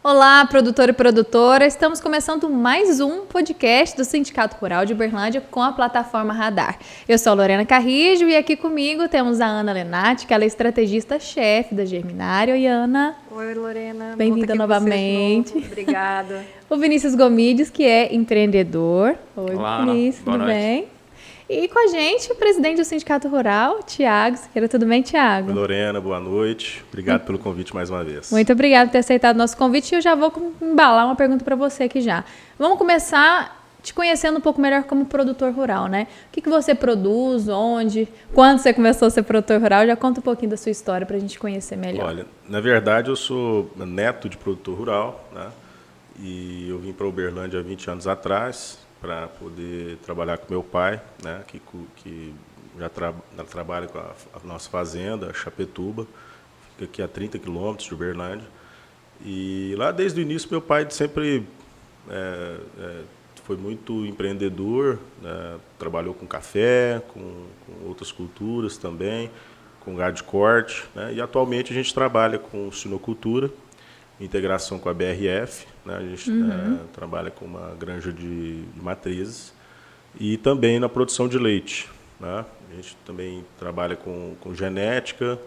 Olá, produtor e produtora! Estamos começando mais um podcast do Sindicato Rural de Uberlândia com a plataforma Radar. Eu sou a Lorena Carrijo e aqui comigo temos a Ana Lenati, que ela é estrategista-chefe da Germinário. Oi, Ana. Oi, Lorena. Bem-vinda novamente. Obrigada. O Vinícius Gomides, que é empreendedor. Oi, Olá, Vinícius, boa tudo noite. bem? E com a gente, o presidente do Sindicato Rural, Tiago Siqueira. Tudo bem, Tiago? Oi, Lorena, boa noite. Obrigado pelo convite mais uma vez. Muito obrigada por ter aceitado o nosso convite e eu já vou embalar uma pergunta para você aqui já. Vamos começar te conhecendo um pouco melhor como produtor rural, né? O que você produz, onde, quando você começou a ser produtor rural? Já conta um pouquinho da sua história para a gente conhecer melhor. Olha, na verdade eu sou neto de produtor rural, né? E eu vim para Uberlândia há 20 anos atrás para poder trabalhar com meu pai, né? Que já trabalha com a nossa fazenda, a Chapetuba, fica aqui a 30 quilômetros de Uberlândia. E lá desde o início meu pai sempre foi muito empreendedor, né? Trabalhou com café, com outras culturas também, com gado de corte, né? E atualmente a gente trabalha com suinocultura, integração com a BRF, né? A gente trabalha com uma granja de matrizes e também na produção de leite, né? A gente também trabalha com genética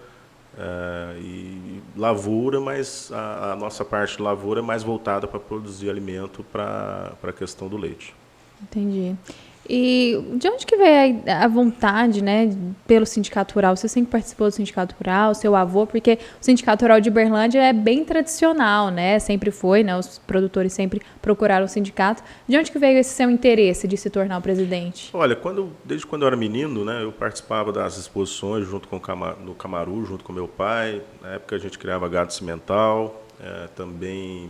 e lavoura, mas a nossa parte de lavoura é mais voltada para produzir alimento para a questão do leite. Entendi. E de onde que veio a vontade, né, pelo Sindicato Rural? Você sempre participou do Sindicato Rural, seu avô, porque o Sindicato Rural de Uberlândia é bem tradicional, né? Sempre foi, né? Os produtores sempre procuraram o sindicato. De onde que veio esse seu interesse de se tornar o presidente? Olha, desde quando eu era menino, né, eu participava das exposições junto com no Camaru, junto com meu pai. Na época a gente criava gado cimental. Também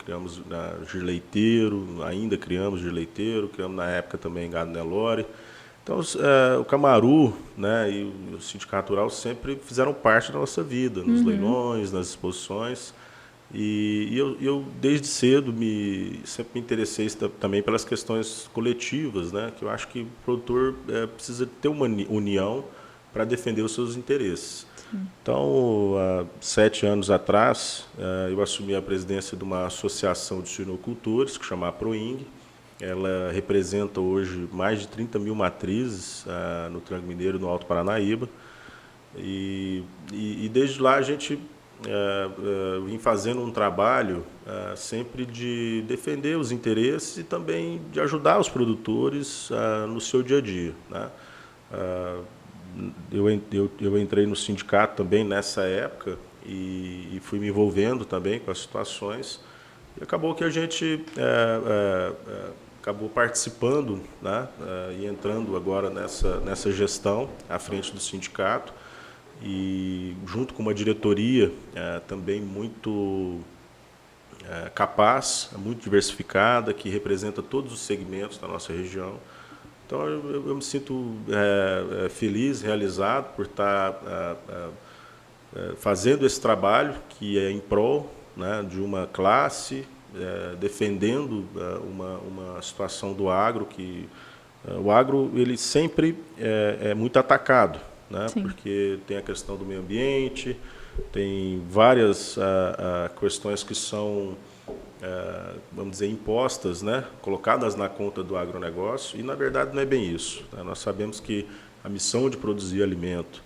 criamos girleiteiro, ainda criamos girleiteiro, criamos na época também gado Nelore. Então, o Camaru, né, e o Sindicato Rural sempre fizeram parte da nossa vida, nos leilões, nas exposições. E eu desde cedo, sempre me interessei também pelas questões coletivas, né, que eu acho que o produtor precisa ter uma união para defender os seus interesses. Então, há 7 anos atrás, eu assumi a presidência de uma associação de suinocultores, que chama Proing. Ela representa hoje mais de 30 mil matrizes no Triângulo Mineiro e no Alto Paranaíba. E desde lá a gente vem fazendo um trabalho sempre de defender os interesses e também de ajudar os produtores no seu dia a dia, né? Eu entrei no sindicato também nessa época e fui me envolvendo também com as situações. E acabou que a gente acabou participando, né, e entrando agora nessa gestão à frente do sindicato e junto com uma diretoria também muito capaz, muito diversificada, que representa todos os segmentos da nossa região. Então, eu me sinto feliz, realizado por estar fazendo esse trabalho que é em prol, né, de uma classe, defendendo uma situação do agro, que o agro ele sempre é muito atacado, né, porque tem a questão do meio ambiente, tem várias questões que são vamos dizer, impostas, né, colocadas na conta do agronegócio, e na verdade não é bem isso, né? Nós sabemos que a missão de produzir alimento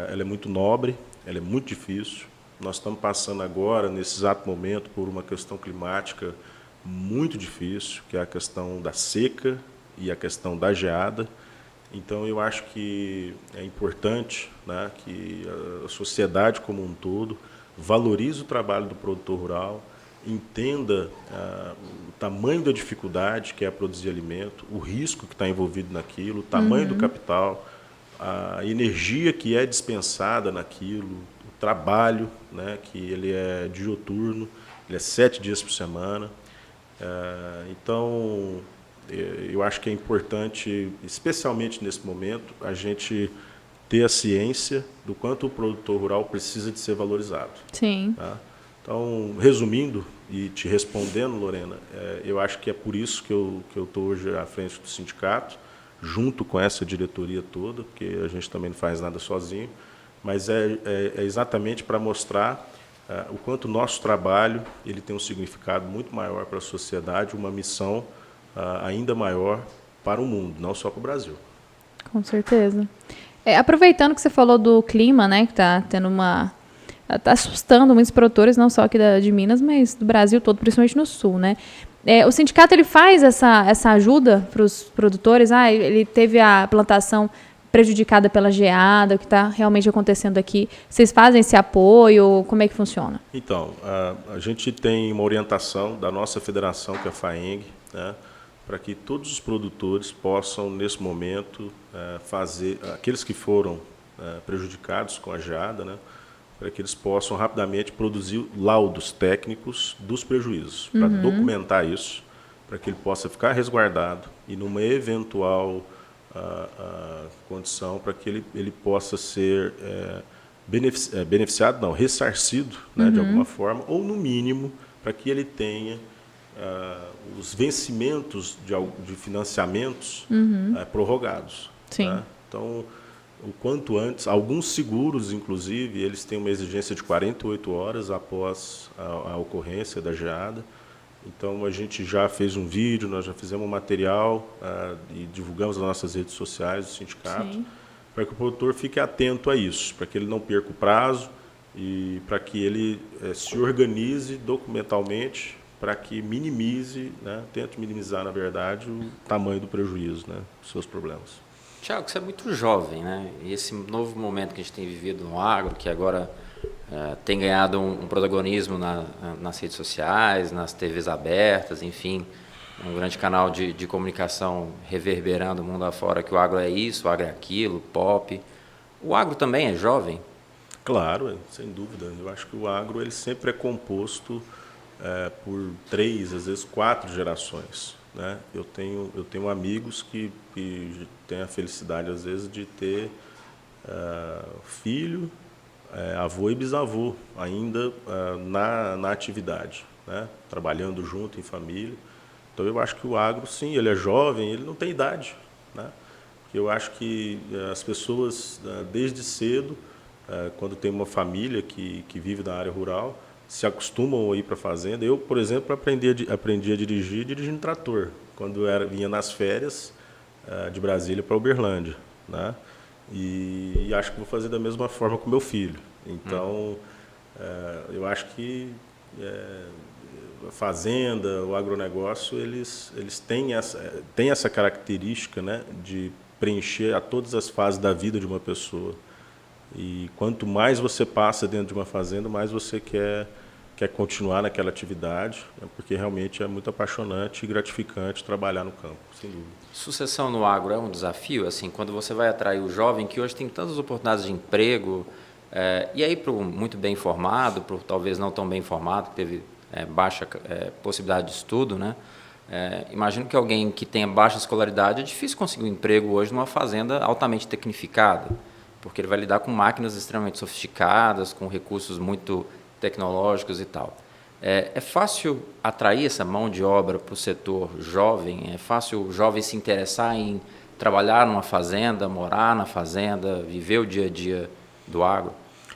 ela é muito nobre, ela é muito difícil. Nós estamos passando agora, nesse exato momento, por uma questão climática muito difícil, que é a questão da seca e a questão da geada. Então, eu acho que é importante, né, que a sociedade como um todo valorize o trabalho do produtor rural, entenda o tamanho da dificuldade que é produzir alimento, o risco que está envolvido naquilo, o tamanho do capital, a energia que é dispensada naquilo, o trabalho, né, que ele é dioturno, ele é 7 dias por semana. Então, eu acho que é importante, especialmente nesse momento, a gente ter a ciência do quanto o produtor rural precisa de ser valorizado. Sim. Tá? Então, resumindo e te respondendo, Lorena, eu acho que é por isso que eu estou hoje à frente do sindicato, junto com essa diretoria toda, porque a gente também não faz nada sozinho, mas é exatamente para mostrar o quanto o nosso trabalho ele tem um significado muito maior para a sociedade, uma missão ainda maior para o mundo, não só para o Brasil. Com certeza. Aproveitando que você falou do clima, né, que está tendo está assustando muitos produtores, não só aqui de Minas, mas do Brasil todo, principalmente no sul, né? O sindicato ele faz essa ajuda para os produtores. Ele teve a plantação prejudicada pela geada, o que está realmente acontecendo aqui. Vocês fazem esse apoio? Como é que funciona? Então, a gente tem uma orientação da nossa federação, que é a FAENG, né, para que todos os produtores possam, nesse momento, fazer, aqueles que foram prejudicados com a geada, né, para que eles possam rapidamente produzir laudos técnicos dos prejuízos, para documentar isso, para que ele possa ficar resguardado e, numa eventual condição, para que ele possa ser beneficiado, não, ressarcido, né, de alguma forma, ou, no mínimo, para que ele tenha os vencimentos de financiamentos prorrogados. Sim. Né? Então, o quanto antes, alguns seguros, inclusive, eles têm uma exigência de 48 horas após a ocorrência da geada. Então, a gente já fez um vídeo, nós já fizemos um material e divulgamos nas nossas redes sociais do sindicato, para que o produtor fique atento a isso, para que ele não perca o prazo e para que ele se organize documentalmente, para que minimize, né, tente minimizar, na verdade, o tamanho do prejuízo, né, os seus problemas. Tiago, você é muito jovem, né? E esse novo momento que a gente tem vivido no agro, que agora tem ganhado um protagonismo nas redes sociais, nas TVs abertas, enfim, um grande canal de comunicação reverberando o mundo afora, que o agro é isso, o agro é aquilo, pop. O agro também é jovem? Claro, sem dúvida. Eu acho que o agro ele sempre é composto por 3, às vezes 4 gerações. Né? Eu tenho amigos que têm a felicidade, às vezes, de ter filho, avô e bisavô ainda na atividade, né? Trabalhando junto em família. Então, eu acho que o agro, sim, ele é jovem, ele não tem idade. Né? Eu acho que as pessoas, desde cedo, quando tem uma família que vive na área rural, se acostumam a ir para a fazenda. Eu, por exemplo, aprendi a dirigir dirigindo trator, quando vinha nas férias de Brasília para Uberlândia. Né? E acho que vou fazer da mesma forma com meu filho. Então, eu acho que a fazenda, o agronegócio, eles têm essa característica, né, de preencher a todas as fases da vida de uma pessoa. E quanto mais você passa dentro de uma fazenda, mais você quer continuar naquela atividade, né, porque realmente é muito apaixonante e gratificante trabalhar no campo, sem dúvida. Sucessão no agro é um desafio, assim, quando você vai atrair o jovem, que hoje tem tantas oportunidades de emprego, e aí para o muito bem formado, para o talvez não tão bem formado, que teve baixa possibilidade de estudo, né? Imagino que alguém que tenha baixa escolaridade, é difícil conseguir um emprego hoje numa fazenda altamente tecnificada, porque ele vai lidar com máquinas extremamente sofisticadas, com recursos muito tecnológicos e tal. É fácil atrair essa mão de obra para o setor jovem? É fácil o jovem se interessar em trabalhar numa fazenda, morar na fazenda, viver o dia a dia do agro?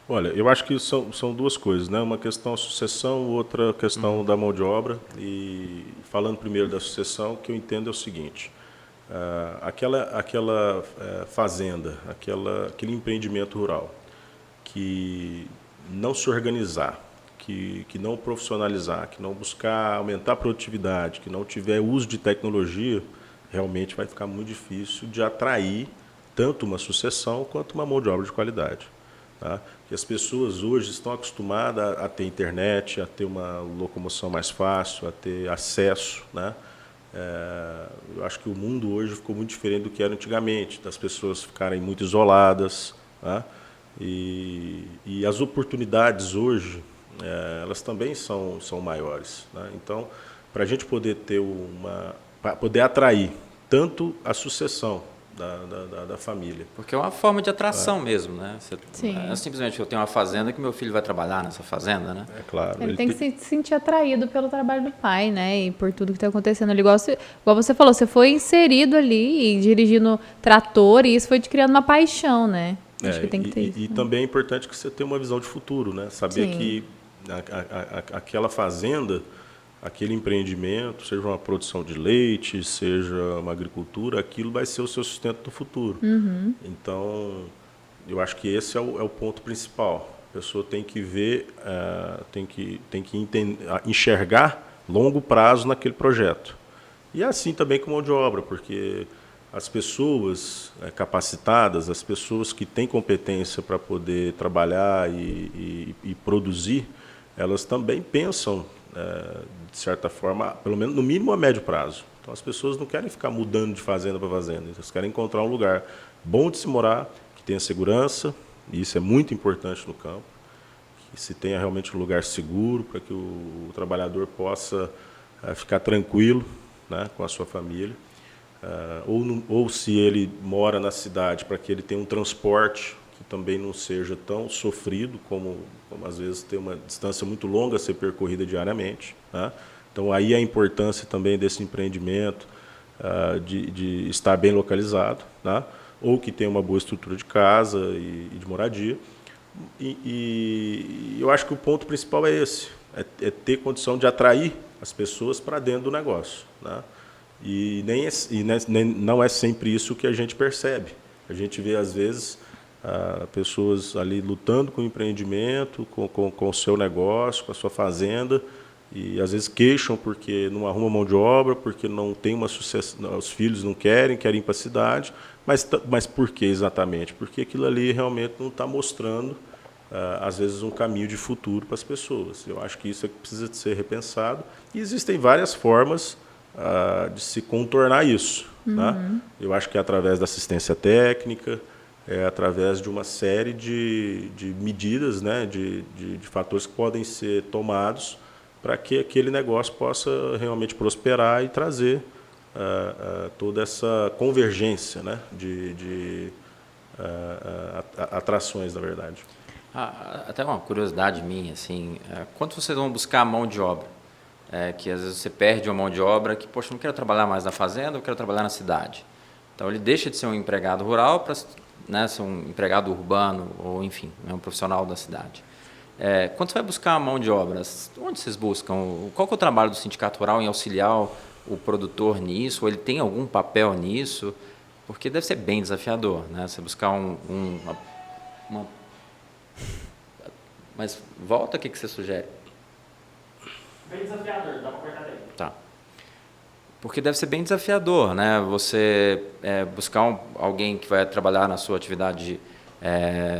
Olha, eu acho que são duas coisas, né? Uma questão da sucessão, outra questão da mão de obra. E falando primeiro da sucessão, o que eu entendo é o seguinte: aquela fazenda, aquele empreendimento rural que não se organizar, que não profissionalizar, que não buscar aumentar a produtividade, que não tiver uso de tecnologia, realmente vai ficar muito difícil de atrair tanto uma sucessão quanto uma mão de obra de qualidade. Tá? Que as pessoas hoje estão acostumadas a ter internet, a ter uma locomoção mais fácil, a ter acesso, né? Eu acho que o mundo hoje ficou muito diferente do que era antigamente, das pessoas ficarem muito isoladas, tá? E as oportunidades hoje, elas também são maiores, né? Então, para a gente poder poder atrair tanto a sucessão da família. Porque é uma forma de atração mesmo, né? Sim. É simplesmente eu tenho uma fazenda que meu filho vai trabalhar nessa fazenda, né? É claro. Ele tem que se sentir atraído pelo trabalho do pai, né? E por tudo que está acontecendo ali. Igual você falou, você foi inserido ali e dirigindo trator, e isso foi te criando uma paixão, né? Acho que tem que ter isso. E também é importante que você tenha uma visão de futuro, né? Saber Sim. que aquela fazenda, aquele empreendimento, seja uma produção de leite, seja uma agricultura, aquilo vai ser o seu sustento do futuro. Então, eu acho que esse é o ponto principal. A pessoa tem que ver, tem que enxergar longo prazo naquele projeto. E é assim também com mão de obra, porque as pessoas capacitadas, as pessoas que têm competência para poder trabalhar e produzir, elas também pensam, de certa forma, pelo menos no mínimo a médio prazo. Então as pessoas não querem ficar mudando de fazenda para fazenda, elas querem encontrar um lugar bom de se morar, que tenha segurança, e isso é muito importante no campo, que se tenha realmente um lugar seguro para que o trabalhador possa ficar tranquilo, né, com a sua família. Ou se ele mora na cidade, para que ele tenha um transporte que também não seja tão sofrido como às vezes ter uma distância muito longa a ser percorrida diariamente, né? Então aí a importância também desse empreendimento, de estar bem localizado, né? Ou que tenha uma boa estrutura de casa e de moradia. E eu acho que o ponto principal é esse, é ter condição de atrair as pessoas para dentro do negócio, né? E não é sempre isso que a gente percebe. A gente vê, às vezes, pessoas ali lutando com o empreendimento, com o seu negócio, com a sua fazenda, e às vezes queixam porque não arruma mão de obra, porque não tem uma sucessão, os filhos não querem ir para a cidade, mas por que exatamente? Porque aquilo ali realmente não está mostrando, às vezes, um caminho de futuro para as pessoas. Eu acho que isso precisa de ser repensado, e existem várias formas de se contornar isso, né? Eu acho que é através da assistência técnica, é através de uma série de medidas, né, de fatores que podem ser tomados para que aquele negócio possa realmente prosperar e trazer toda essa convergência, né, de atrações, na verdade. Até uma curiosidade minha, assim, quanto vocês vão buscar a mão de obra? Que às vezes você perde uma mão de obra que, poxa, não quero trabalhar mais na fazenda, eu quero trabalhar na cidade. Então ele deixa de ser um empregado rural para, né, ser um empregado urbano, ou enfim, um profissional da cidade. Quando você vai buscar a mão de obra, onde vocês buscam? Qual que é o trabalho do sindicato rural em auxiliar o produtor nisso? Ou ele tem algum papel nisso? Porque deve ser bem desafiador, né? Você buscar Mas volta, o que você sugere? Bem desafiador, dá pra cortar daí. Tá. Porque deve ser bem desafiador, né? Você buscar alguém que vai trabalhar na sua atividade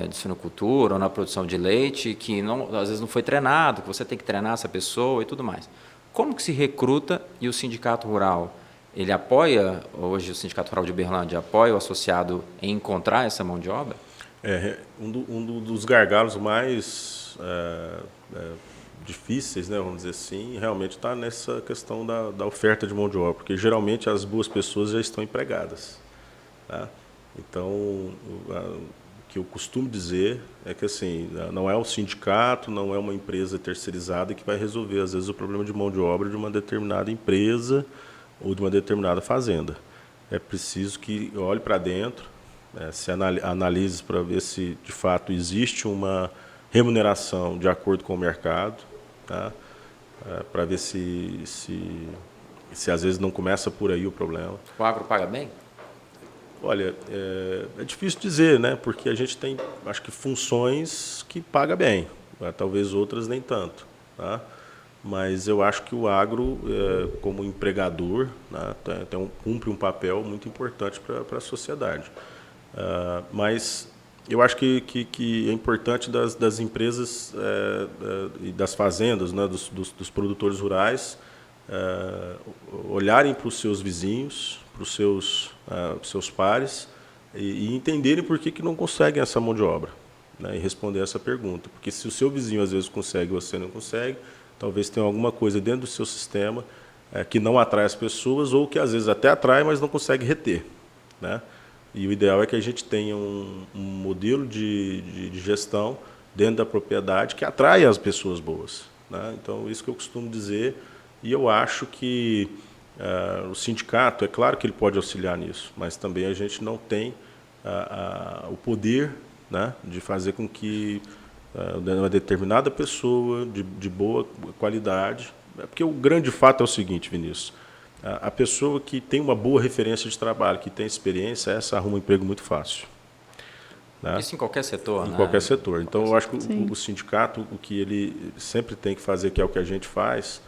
de suinocultura ou na produção de leite, que às vezes não foi treinado, que você tem que treinar essa pessoa e tudo mais. Como que se recruta? E o sindicato rural, ele apoia, hoje o sindicato rural de Uberlândia apoia o associado em encontrar essa mão de obra? Um dos gargalos mais difíceis, né, vamos dizer assim, realmente está nessa questão da oferta de mão de obra, porque geralmente as boas pessoas já estão empregadas, tá? Então, o que eu costumo dizer é que assim, não é o sindicato, não é uma empresa terceirizada que vai resolver, às vezes, o problema de mão de obra de uma determinada empresa ou de uma determinada fazenda. É preciso que olhe para dentro, se analise para ver se, de fato, existe uma remuneração de acordo com o mercado, tá? Para ver se às vezes não começa por aí o problema. O agro paga bem? Olha, é difícil dizer, né? Porque a gente tem, acho que, funções que paga bem, talvez outras nem tanto, tá? Mas eu acho que o agro, como empregador, né, cumpre um papel muito importante para a sociedade. Mas eu acho que é importante das empresas e das fazendas, né, dos produtores rurais, olharem para os seus vizinhos, para os seus pares, e entenderem por que não conseguem essa mão de obra, né, e responder essa pergunta. Porque se o seu vizinho às vezes consegue e você não consegue, talvez tenha alguma coisa dentro do seu sistema que não atrai as pessoas, ou que às vezes até atrai, mas não consegue reter, né? E o ideal é que a gente tenha um modelo de gestão dentro da propriedade que atraia as pessoas boas, né? Então, isso que eu costumo dizer, e eu acho que o sindicato, é claro que ele pode auxiliar nisso, mas também a gente não tem o poder, né, de fazer com que uma determinada pessoa de boa qualidade. Porque o grande fato é o seguinte, Vinícius, a pessoa que tem uma boa referência de trabalho, que tem experiência, essa arruma um emprego muito fácil. Né? Isso em qualquer setor, Em né? qualquer setor. Então, eu acho que Sim. o sindicato, o que ele sempre tem que fazer, que é o que a gente faz,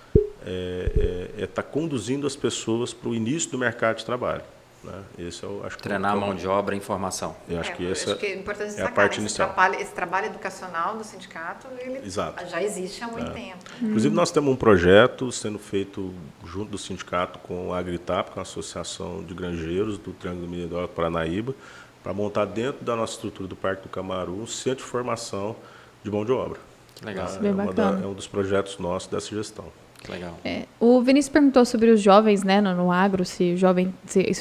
é estar conduzindo as pessoas para o início do mercado de trabalho. Né? Esse acho que Treinar a mão de obra e informação. Eu acho que essa acho que é importante é a destacar, parte esse inicial. esse trabalho educacional do sindicato, ele Exato. já existe há muito tempo. Inclusive, nós temos um projeto sendo feito junto do sindicato com a Agritap, com a Associação de Granjeiros do Triângulo Mineiro do Paranaíba, para montar dentro da nossa estrutura do Parque do Camaru um centro de formação de mão de obra. Que legal. Isso é bem bacana. É um dos projetos nossos dessa gestão. Que legal. O Vinícius perguntou sobre os jovens, né, no agro, se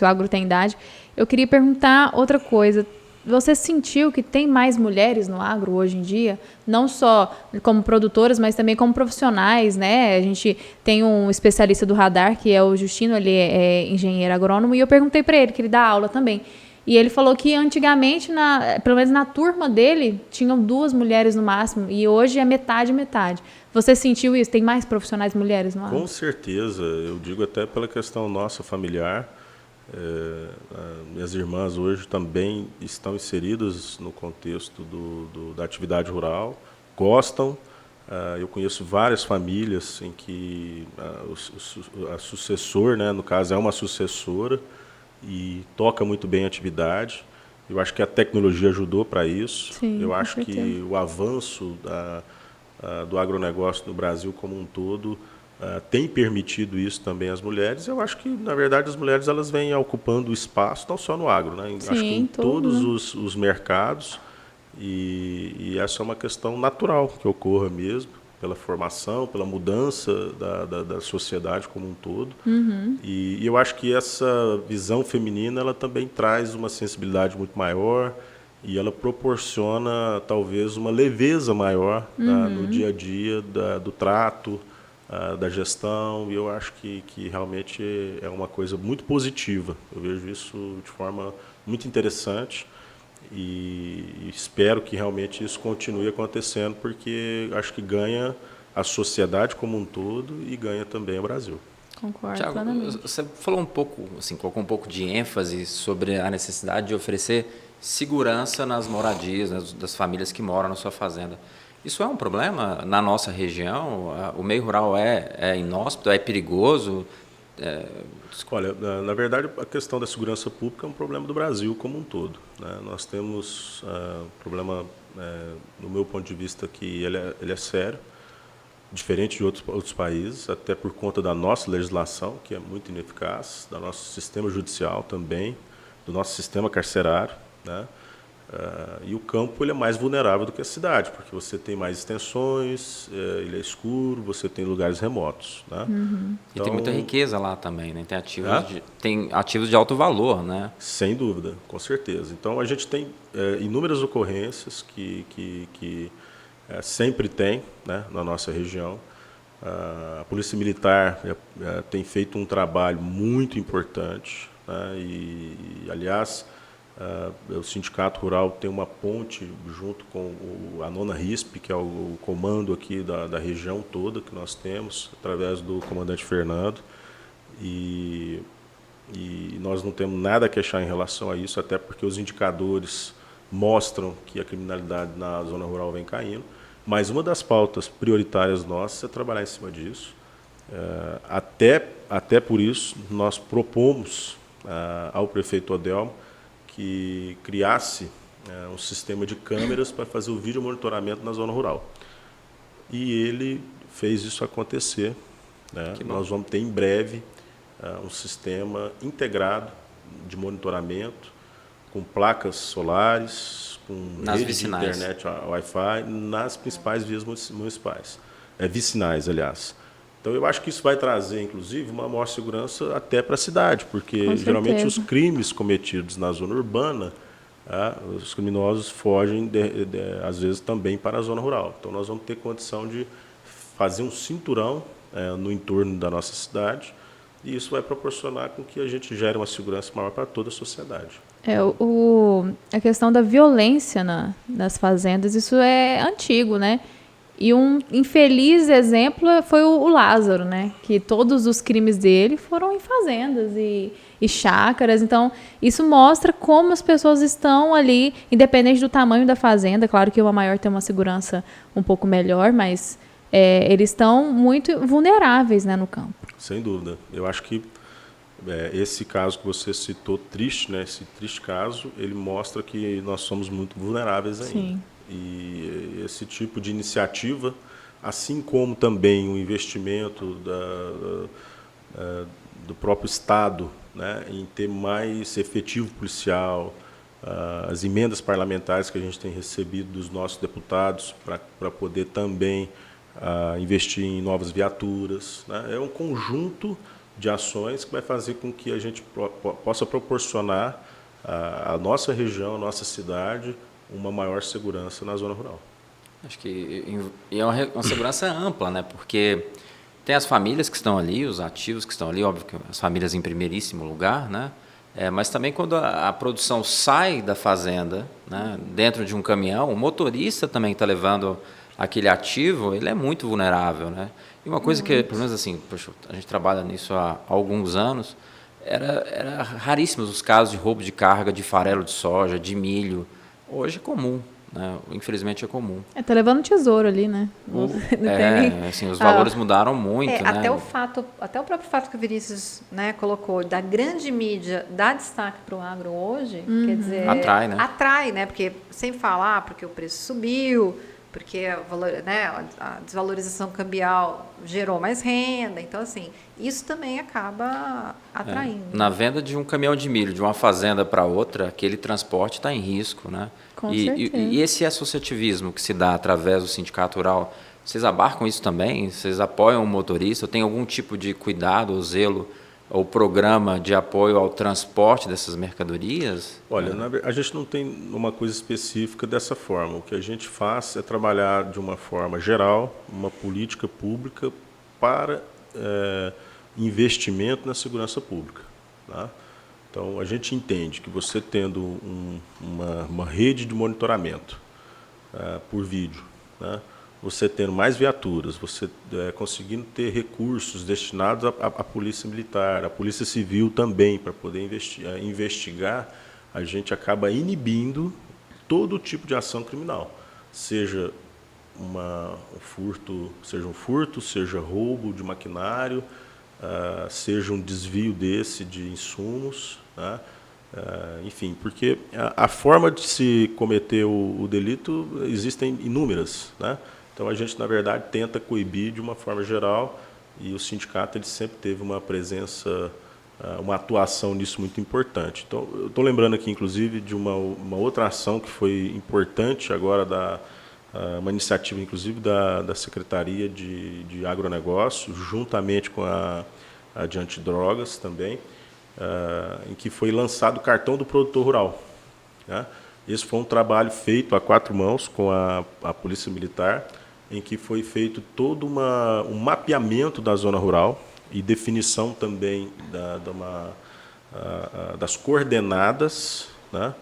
o agro tem idade. Eu queria perguntar outra coisa. Você sentiu que tem mais mulheres no agro hoje em dia? Não só como produtoras, mas também como profissionais, né? A gente tem um especialista do radar, que é o Justino, ele é engenheiro agrônomo, e eu perguntei para ele, que ele dá aula também. E ele falou que antigamente, pelo menos na turma dele, tinham 2 mulheres no máximo, e hoje é metade. Você sentiu isso? Tem mais profissionais mulheres no agro? Com certeza, eu digo até pela questão nossa familiar. Minhas irmãs hoje também estão inseridas no contexto da atividade rural, gostam. Eu conheço várias famílias em que a sucessor, né, no caso é uma sucessora, e toca muito bem a atividade. Eu acho que a tecnologia ajudou para isso. Sim, eu com acho certeza. que o avanço do agronegócio no Brasil como um todo tem permitido isso também às mulheres. Eu acho que, na verdade, as mulheres elas vêm ocupando espaço, não só no agro, né? Sim, acho que em tudo, todos né? os mercados. E essa é uma questão natural que ocorra mesmo, pela formação, pela mudança da sociedade como um todo. E eu acho que essa visão feminina ela também traz uma sensibilidade muito maior e ela proporciona talvez uma leveza maior no dia a dia do trato, da gestão, e eu acho que realmente é uma coisa muito positiva. Eu vejo isso de forma muito interessante. E espero que realmente isso continue acontecendo, porque acho que ganha a sociedade como um todo e ganha também o Brasil. Concordo Tiago, plenamente. você falou um pouco, assim, colocou um pouco de ênfase sobre a necessidade de oferecer segurança nas moradias, né, das famílias que moram na sua fazenda. Isso é um problema na nossa região? O meio rural é inóspito, é perigoso? Olha, na verdade, a questão da segurança pública é um problema do Brasil como um todo. Né? Nós temos um problema, no meu ponto de vista, que ele é sério, diferente de outros países, até por conta da nossa legislação, que é muito ineficaz, do nosso sistema judicial também, do nosso sistema carcerário. Né? E o campo ele é mais vulnerável do que a cidade, porque você tem mais extensões, ele é escuro, você tem lugares remotos. Né? E tem muita riqueza lá também, né? Tem ativos de alto valor, né? Sem dúvida, com certeza. Então, a gente tem inúmeras ocorrências que sempre tem, né, na nossa região. A Polícia Militar tem feito um trabalho muito importante. Né, aliás, o Sindicato Rural tem uma ponte junto com a 9ª RISP, que é o comando aqui da região toda que nós temos, através do comandante Fernando. E nós não temos nada a queixar em relação a isso, até porque os indicadores mostram que a criminalidade na zona rural vem caindo. Mas uma das pautas prioritárias nossas é trabalhar em cima disso. Até por isso, nós propomos ao prefeito Odelmo que criasse um sistema de câmeras para fazer o vídeo monitoramento na zona rural. E ele fez isso acontecer. Né? Nós vamos ter em breve um sistema integrado de monitoramento, com placas solares, com Nas rede vicinais. de internet, Wi-Fi, nas principais vias municipais. Vicinais, aliás. Então, eu acho que isso vai trazer, inclusive, uma maior segurança até para a cidade, porque Com geralmente certeza. os crimes cometidos na zona urbana, os criminosos fogem, às vezes, também para a zona rural. Então, nós vamos ter condição de fazer um cinturão no entorno da nossa cidade, e isso vai proporcionar com que a gente gere uma segurança maior para toda a sociedade. A questão da violência nas fazendas, isso é antigo, né? E um infeliz exemplo foi o Lázaro, né? Que todos os crimes dele foram em fazendas e chácaras. Então, isso mostra como as pessoas estão ali, independente do tamanho da fazenda. Claro que uma maior tem uma segurança um pouco melhor, mas eles estão muito vulneráveis, né, no campo. Sem dúvida. Eu acho que esse caso que você citou, triste, né? Esse triste caso, ele mostra que nós somos muito vulneráveis ainda. Sim. E esse tipo de iniciativa, assim como também o investimento do próprio Estado, né, em ter mais efetivo policial, as emendas parlamentares que a gente tem recebido dos nossos deputados para poder também investir em novas viaturas, né, é um conjunto de ações que vai fazer com que a gente possa proporcionar à nossa região, à nossa cidade, uma maior segurança na zona rural. Acho que é uma segurança ampla, né? Porque tem as famílias que estão ali, os ativos que estão ali, óbvio que as famílias em primeiríssimo lugar, né? Mas também quando a produção sai da fazenda, né, dentro de um caminhão, o motorista também está levando aquele ativo, ele é muito vulnerável, né? E uma coisa que, pelo menos assim, poxa, a gente trabalha nisso há alguns anos, era raríssimos os casos de roubo de carga de farelo de soja, de milho. Hoje é comum, né? Infelizmente é comum. Tá levando tesouro ali, né? Assim, os valores mudaram muito, né? Até o próprio fato que o Vinícius, né, colocou, da grande mídia dar destaque para o agro hoje, quer dizer... Atrai, né? Atrai, né? Porque, sem falar, porque o preço subiu, porque a desvalorização cambial gerou mais renda. Então, assim, isso também acaba atraindo. Na venda de um caminhão de milho de uma fazenda para outra, aquele transporte está em risco, né? Com certeza. E esse associativismo que se dá através do sindicato rural, vocês abarcam isso também? Vocês apoiam o motorista? Tem algum tipo de cuidado ou zelo ou programa de apoio ao transporte dessas mercadorias? Olha, a gente não tem uma coisa específica dessa forma. O que a gente faz é trabalhar de uma forma geral, uma política pública para investimento na segurança pública. Tá? Então, a gente entende que você tendo uma rede de monitoramento por vídeo, né? Você tendo mais viaturas, você conseguindo ter recursos destinados à Polícia Militar, à Polícia Civil também, para poder investigar, a gente acaba inibindo todo tipo de ação criminal, seja um furto, seja roubo de maquinário, seja um desvio de insumos, né? Enfim, porque a forma de se cometer o delito existem inúmeras, né? Então, a gente, na verdade, tenta coibir de uma forma geral e o sindicato ele sempre teve uma presença, uma atuação nisso muito importante. Então, eu estou lembrando aqui, inclusive, de uma outra ação que foi importante agora, uma iniciativa, inclusive, da Secretaria de Agronegócio, juntamente com a de Antidrogas também, em que foi lançado o cartão do produtor rural. Né? Esse foi um trabalho feito a 4 mãos com a Polícia Militar, em que foi feito todo um mapeamento da zona rural e definição também das coordenadas, né?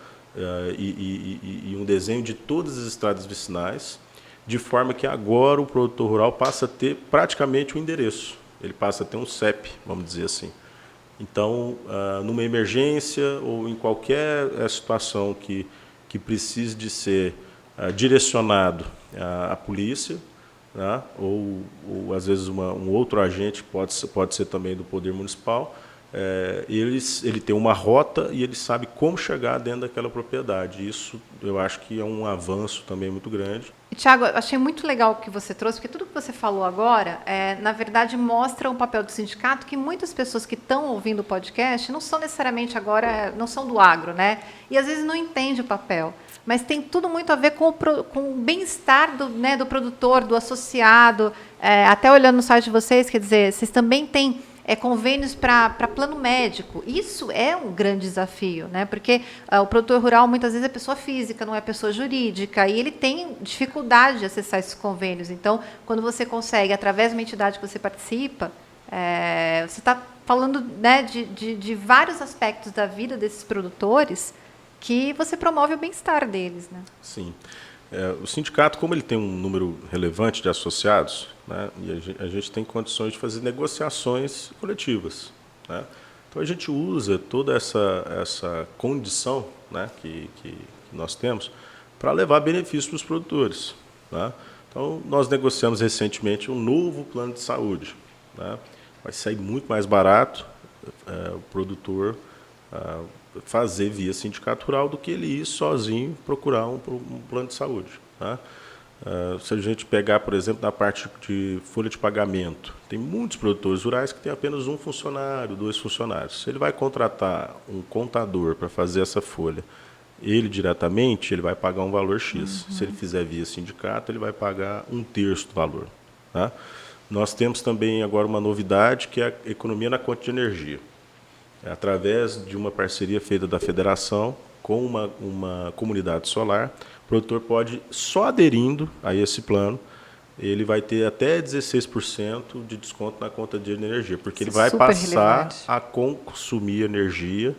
E um desenho de todas as estradas vicinais, de forma que agora o produtor rural passa a ter praticamente um endereço, ele passa a ter um CEP, vamos dizer assim. Então, numa emergência ou em qualquer situação que precise de ser direcionado à polícia, né? ou às vezes um outro agente, pode ser também do Poder Municipal, ele tem uma rota e ele sabe como chegar dentro daquela propriedade. Isso eu acho que é um avanço também muito grande. Tiago, achei muito legal o que você trouxe, porque tudo que você falou agora, na verdade, mostra um papel do sindicato que muitas pessoas que estão ouvindo o podcast não são necessariamente agora, não são do agro, né? E às vezes não entendem o papel. Mas tem tudo muito a ver com o bem-estar do produtor, do associado. Até olhando no site de vocês, quer dizer, vocês também têm convênios para plano médico. Isso é um grande desafio, né? Porque o produtor rural, muitas vezes, é pessoa física, não é pessoa jurídica, e ele tem dificuldade de acessar esses convênios. Então, quando você consegue, através de uma entidade que você participa, você está falando, né, de vários aspectos da vida desses produtores que você promove o bem-estar deles, né? Sim. O sindicato, como ele tem um número relevante de associados, né, e a gente tem condições de fazer negociações coletivas, né? Então a gente usa toda essa condição, né, que nós temos para levar benefícios para os produtores, né? Então nós negociamos recentemente um novo plano de saúde, né? Vai sair muito mais barato o produtor fazer via sindicato rural do que ele ir sozinho procurar um plano de saúde, tá? Se a gente pegar, por exemplo, na parte de folha de pagamento, tem muitos produtores rurais que têm apenas um funcionário, 2 funcionários. Se ele vai contratar um contador para fazer essa folha, ele diretamente ele vai pagar um valor X. Se ele fizer via sindicato, ele vai pagar 1/3 do valor, tá? Nós temos também agora uma novidade que é a economia na conta de energia. Através de uma parceria feita da federação com uma comunidade solar, o produtor pode, só aderindo a esse plano, ele vai ter até 16% de desconto na conta de energia, porque ele vai passar a consumir energia,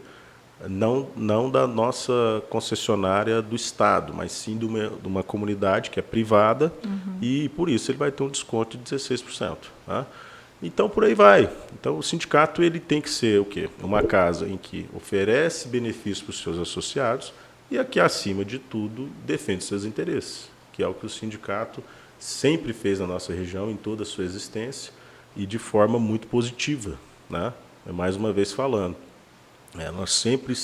não da nossa concessionária do Estado, mas sim de uma comunidade que é privada, e por isso ele vai ter um desconto de 16%. Tá? Então, por aí vai. Então, o sindicato ele tem que ser o quê? Uma casa em que oferece benefícios para os seus associados e aqui, acima de tudo, defende seus interesses, que é o que o sindicato sempre fez na nossa região, em toda a sua existência, e de forma muito positiva, né? Mais uma vez falando. Nós sempre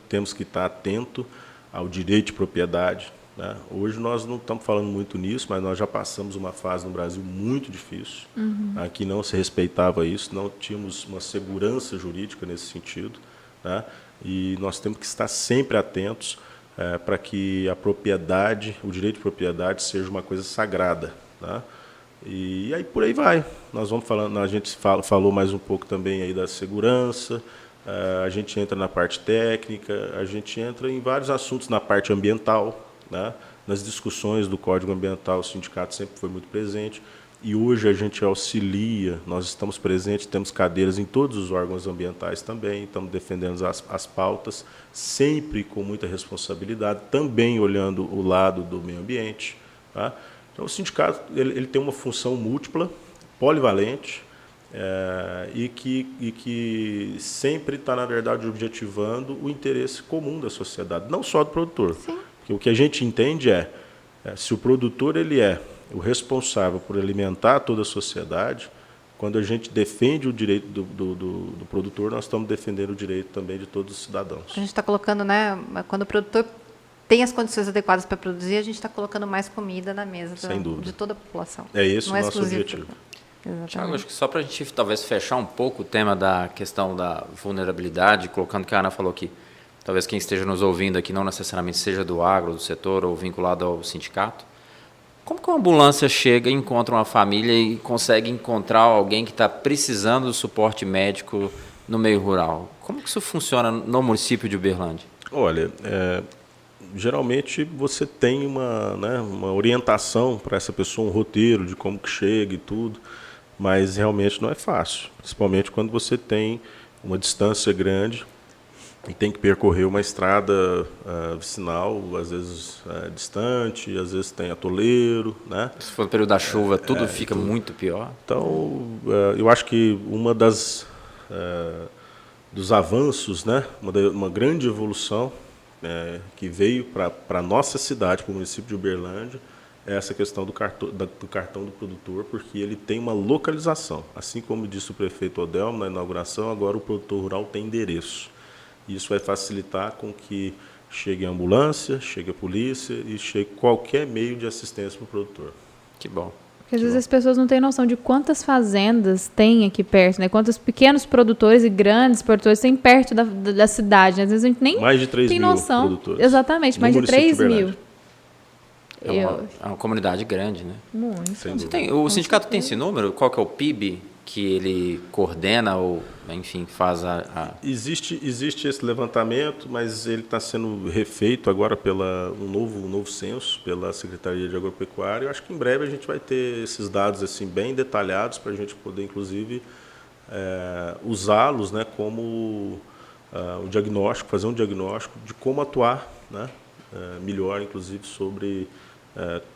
temos que estar atento ao direito de propriedade, né? Hoje nós não estamos falando muito nisso, mas nós já passamos uma fase no Brasil muito difícil. Aqui não se respeitava isso, não tínhamos uma segurança jurídica nesse sentido, né? E nós temos que estar sempre atentos para que a propriedade, o direito de propriedade seja uma coisa sagrada, né? E aí por aí vai. Nós vamos falando, a gente falou mais um pouco também aí da segurança. A gente entra na parte técnica, a gente entra em vários assuntos na parte ambiental, né? Nas discussões do Código Ambiental, o sindicato sempre foi muito presente e hoje a gente auxilia, nós estamos presentes, temos cadeiras em todos os órgãos ambientais também, estamos defendendo as pautas, sempre com muita responsabilidade, também olhando o lado do meio ambiente, tá? Então o sindicato ele tem uma função múltipla, polivalente, e que sempre está, na verdade, objetivando o interesse comum da sociedade, não só do produtor. Sim. Porque o que a gente entende se o produtor ele é o responsável por alimentar toda a sociedade, quando a gente defende o direito do produtor, nós estamos defendendo o direito também de todos os cidadãos. A gente está colocando, né, quando o produtor tem as condições adequadas para produzir, a gente está colocando mais comida na mesa de toda a população. É esse não o nosso objetivo. Tiago, acho que só para a gente talvez fechar um pouco o tema da questão da vulnerabilidade, colocando o que a Ana falou aqui, talvez quem esteja nos ouvindo aqui não necessariamente seja do agro, do setor ou vinculado ao sindicato, como que uma ambulância chega e encontra uma família e consegue encontrar alguém que está precisando do suporte médico no meio rural? Como que isso funciona no município de Uberlândia? Olha, geralmente você tem uma orientação para essa pessoa, um roteiro de como que chega e tudo, mas realmente não é fácil, principalmente quando você tem uma distância grande e tem que percorrer uma estrada vicinal, às vezes distante, às vezes tem atoleiro, né? Se for no período da chuva, tudo fica muito pior. Então, eu acho que uma dos avanços, né, uma grande evolução que veio para a nossa cidade, para o município de Uberlândia, é essa questão do cartão do produtor, porque ele tem uma localização. Assim como disse o prefeito Odelmo na inauguração, agora o produtor rural tem endereço. Isso vai facilitar com que chegue a ambulância, chegue a polícia e chegue qualquer meio de assistência para o produtor. Que bom. Porque às vezes as pessoas não têm noção de quantas fazendas tem aqui perto, né? Quantos pequenos produtores e grandes produtores tem perto da cidade, né? Às vezes a gente nem mais de 3 tem mil noção. Produtores. Exatamente, mais de 3 mil. É uma comunidade grande, né? Muito. O sindicato tem esse número? Qual que é o PIB que ele coordena ou, enfim, faz Existe esse levantamento, mas ele está sendo refeito agora um novo censo pela Secretaria de Agropecuária. Eu acho que em breve a gente vai ter esses dados assim, bem detalhados para a gente poder, inclusive, usá-los, né, como o diagnóstico, fazer um diagnóstico de como atuar, né, melhor, inclusive, sobre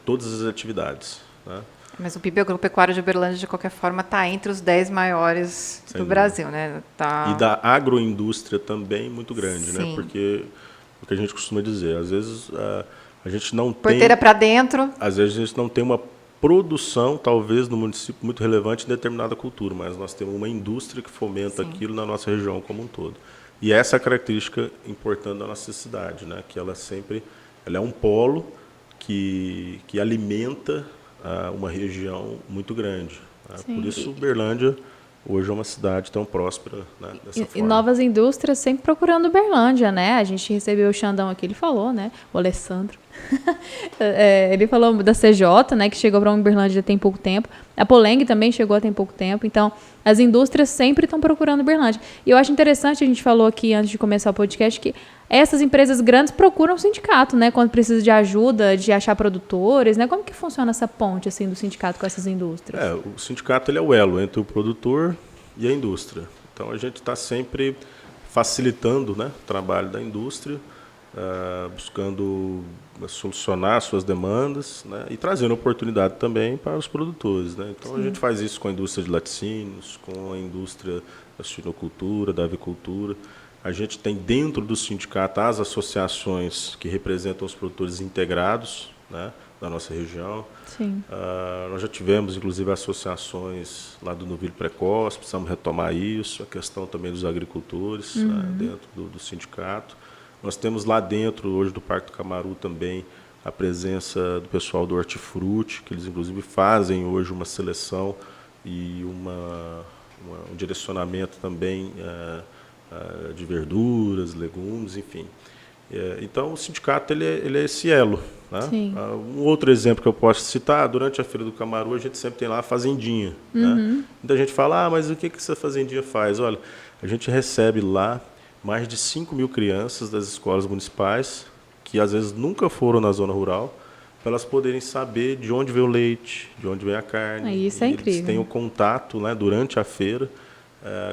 todas as atividades, né? Mas o PIB agropecuário de Uberlândia, de qualquer forma, está entre os 10 maiores Sem do dúvida. Brasil, né? Tá... E da agroindústria também muito grande, né? Sim. Porque o que a gente costuma dizer, às vezes a gente não Porteira tem, para dentro. às vezes a gente não tem uma produção, talvez no município muito relevante em determinada cultura, mas nós temos uma indústria que fomenta aquilo na nossa região como um todo. E essa é a característica importante da nossa cidade, né? Que ela é um polo que alimenta uma região muito grande, né? Sim. Por isso Uberlândia hoje é uma cidade tão próspera, né, dessa E forma. novas indústrias sempre procurando Uberlândia, né? A gente recebeu o Xandão aqui, ele falou, né? O Alessandro. Ele falou da CJ, né? Que chegou para Uberlândia tem pouco tempo. A Poleng também chegou tem pouco tempo. Então, as indústrias sempre estão procurando Uberlândia. E eu acho interessante, a gente falou aqui antes de começar o podcast, que essas empresas grandes procuram o sindicato, né? Quando precisa de ajuda, de achar produtores, né? Como que funciona essa ponte, assim, do sindicato com essas indústrias? O sindicato ele é o elo entre o produtor e a indústria. Então, a gente está sempre facilitando, né, o trabalho da indústria, buscando solucionar suas demandas, né, e trazendo oportunidade também para os produtores, né? Então, a gente faz isso com a indústria de laticínios, com a indústria da suinocultura, da avicultura. A gente tem dentro do sindicato as associações que representam os produtores integrados, né, da nossa região. Sim. Nós já tivemos, inclusive, associações lá do novilho precoce, precisamos retomar isso, a questão também dos agricultores, né, dentro do sindicato. Nós temos lá dentro, hoje, do Parque do Camaru também, a presença do pessoal do Hortifruti, que eles, inclusive, fazem hoje uma seleção e um direcionamento também de verduras, legumes, enfim. Então, o sindicato ele é esse elo, né? Sim. Um outro exemplo que eu posso citar, durante a Feira do Camaru, a gente sempre tem lá a fazendinha. Né? Muita gente fala, mas o que essa fazendinha faz? Olha, a gente recebe lá mais de 5 mil crianças das escolas municipais, que às vezes nunca foram na zona rural, para elas poderem saber de onde vem o leite, de onde vem a carne. Isso é incrível. Eles têm o contato, né, durante a feira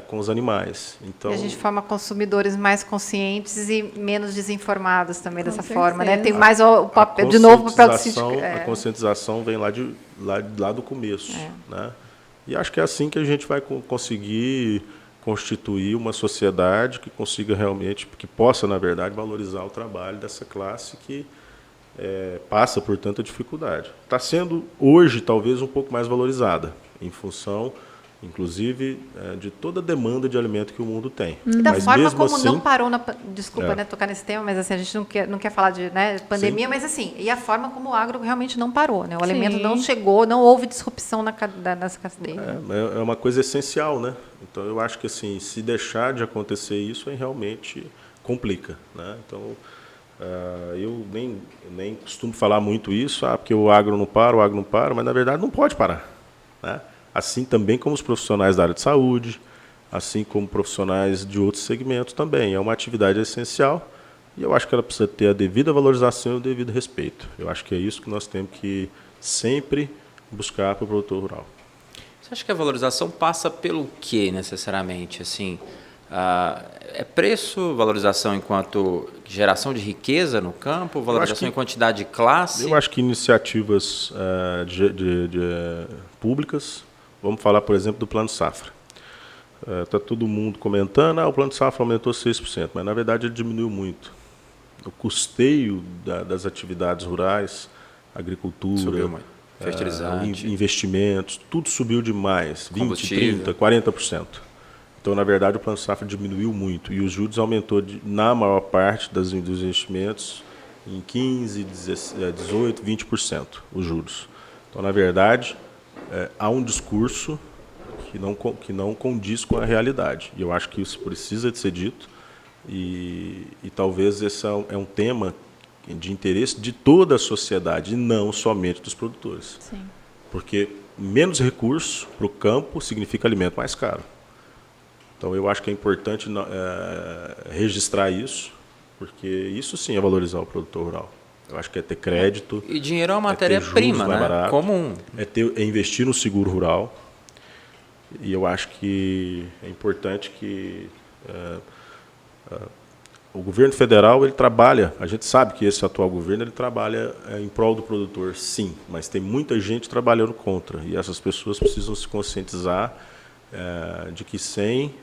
com os animais. Então, E a gente forma consumidores mais conscientes e menos desinformados também dessa certeza. forma, né? Tem mais o papel, de novo, o papel do sindicato. A conscientização vem lá do começo. Né? E acho que é assim que a gente vai conseguir constituir uma sociedade que consiga realmente, que possa, na verdade, valorizar o trabalho dessa classe que passa por tanta dificuldade. Está sendo, hoje, talvez, um pouco mais valorizada, em função, inclusive, de toda a demanda de alimento que o mundo tem. E da Mas forma mesmo como assim, não parou desculpa, né, tocar nesse tema, mas assim, a gente não quer falar de, né, pandemia, mas assim, e a forma como o agro realmente não parou, né? O alimento não chegou, não houve disrupção nessa cadeia. É uma coisa essencial, né? Então, eu acho que assim, se deixar de acontecer isso, aí realmente complica, né? Então, eu nem costumo falar muito isso, porque o agro não para, mas na verdade não pode parar, né? Assim também como os profissionais da área de saúde, assim como profissionais de outros segmentos também. É uma atividade essencial e eu acho que ela precisa ter a devida valorização e o devido respeito. Eu acho que é isso que nós temos que sempre buscar para o produtor rural. Você acha que a valorização passa pelo quê, necessariamente? Assim, é preço, valorização enquanto geração de riqueza no campo, valorização em quantidade de classe? Eu acho que iniciativas públicas, vamos falar, por exemplo, do Plano Safra. Está todo mundo comentando, o Plano Safra aumentou 6%, mas na verdade ele diminuiu muito. O custeio das atividades rurais, agricultura, subiu muito. Fertilizante, investimentos, tudo subiu demais, 20%, 30%, 40%. Então, na verdade, o Plano Safra diminuiu muito e os juros aumentou na maior parte dos investimentos em 15%, 18%, 20% os juros. Então, na verdade, há um discurso que não condiz com a realidade. E eu acho que isso precisa de ser dito e talvez esse é um tema de interesse de toda a sociedade e não somente dos produtores. Sim. Porque menos recurso para o campo significa alimento mais caro. Então, eu acho que é importante registrar isso, porque isso sim é valorizar o produtor rural. Eu acho que é ter crédito. E dinheiro é uma matéria-prima, né? Barato, comum. É investir no seguro rural. E eu acho que é importante que O governo federal, ele trabalha, a gente sabe que esse atual governo, ele trabalha em prol do produtor, sim, mas tem muita gente trabalhando contra, e essas pessoas precisam se conscientizar de que sem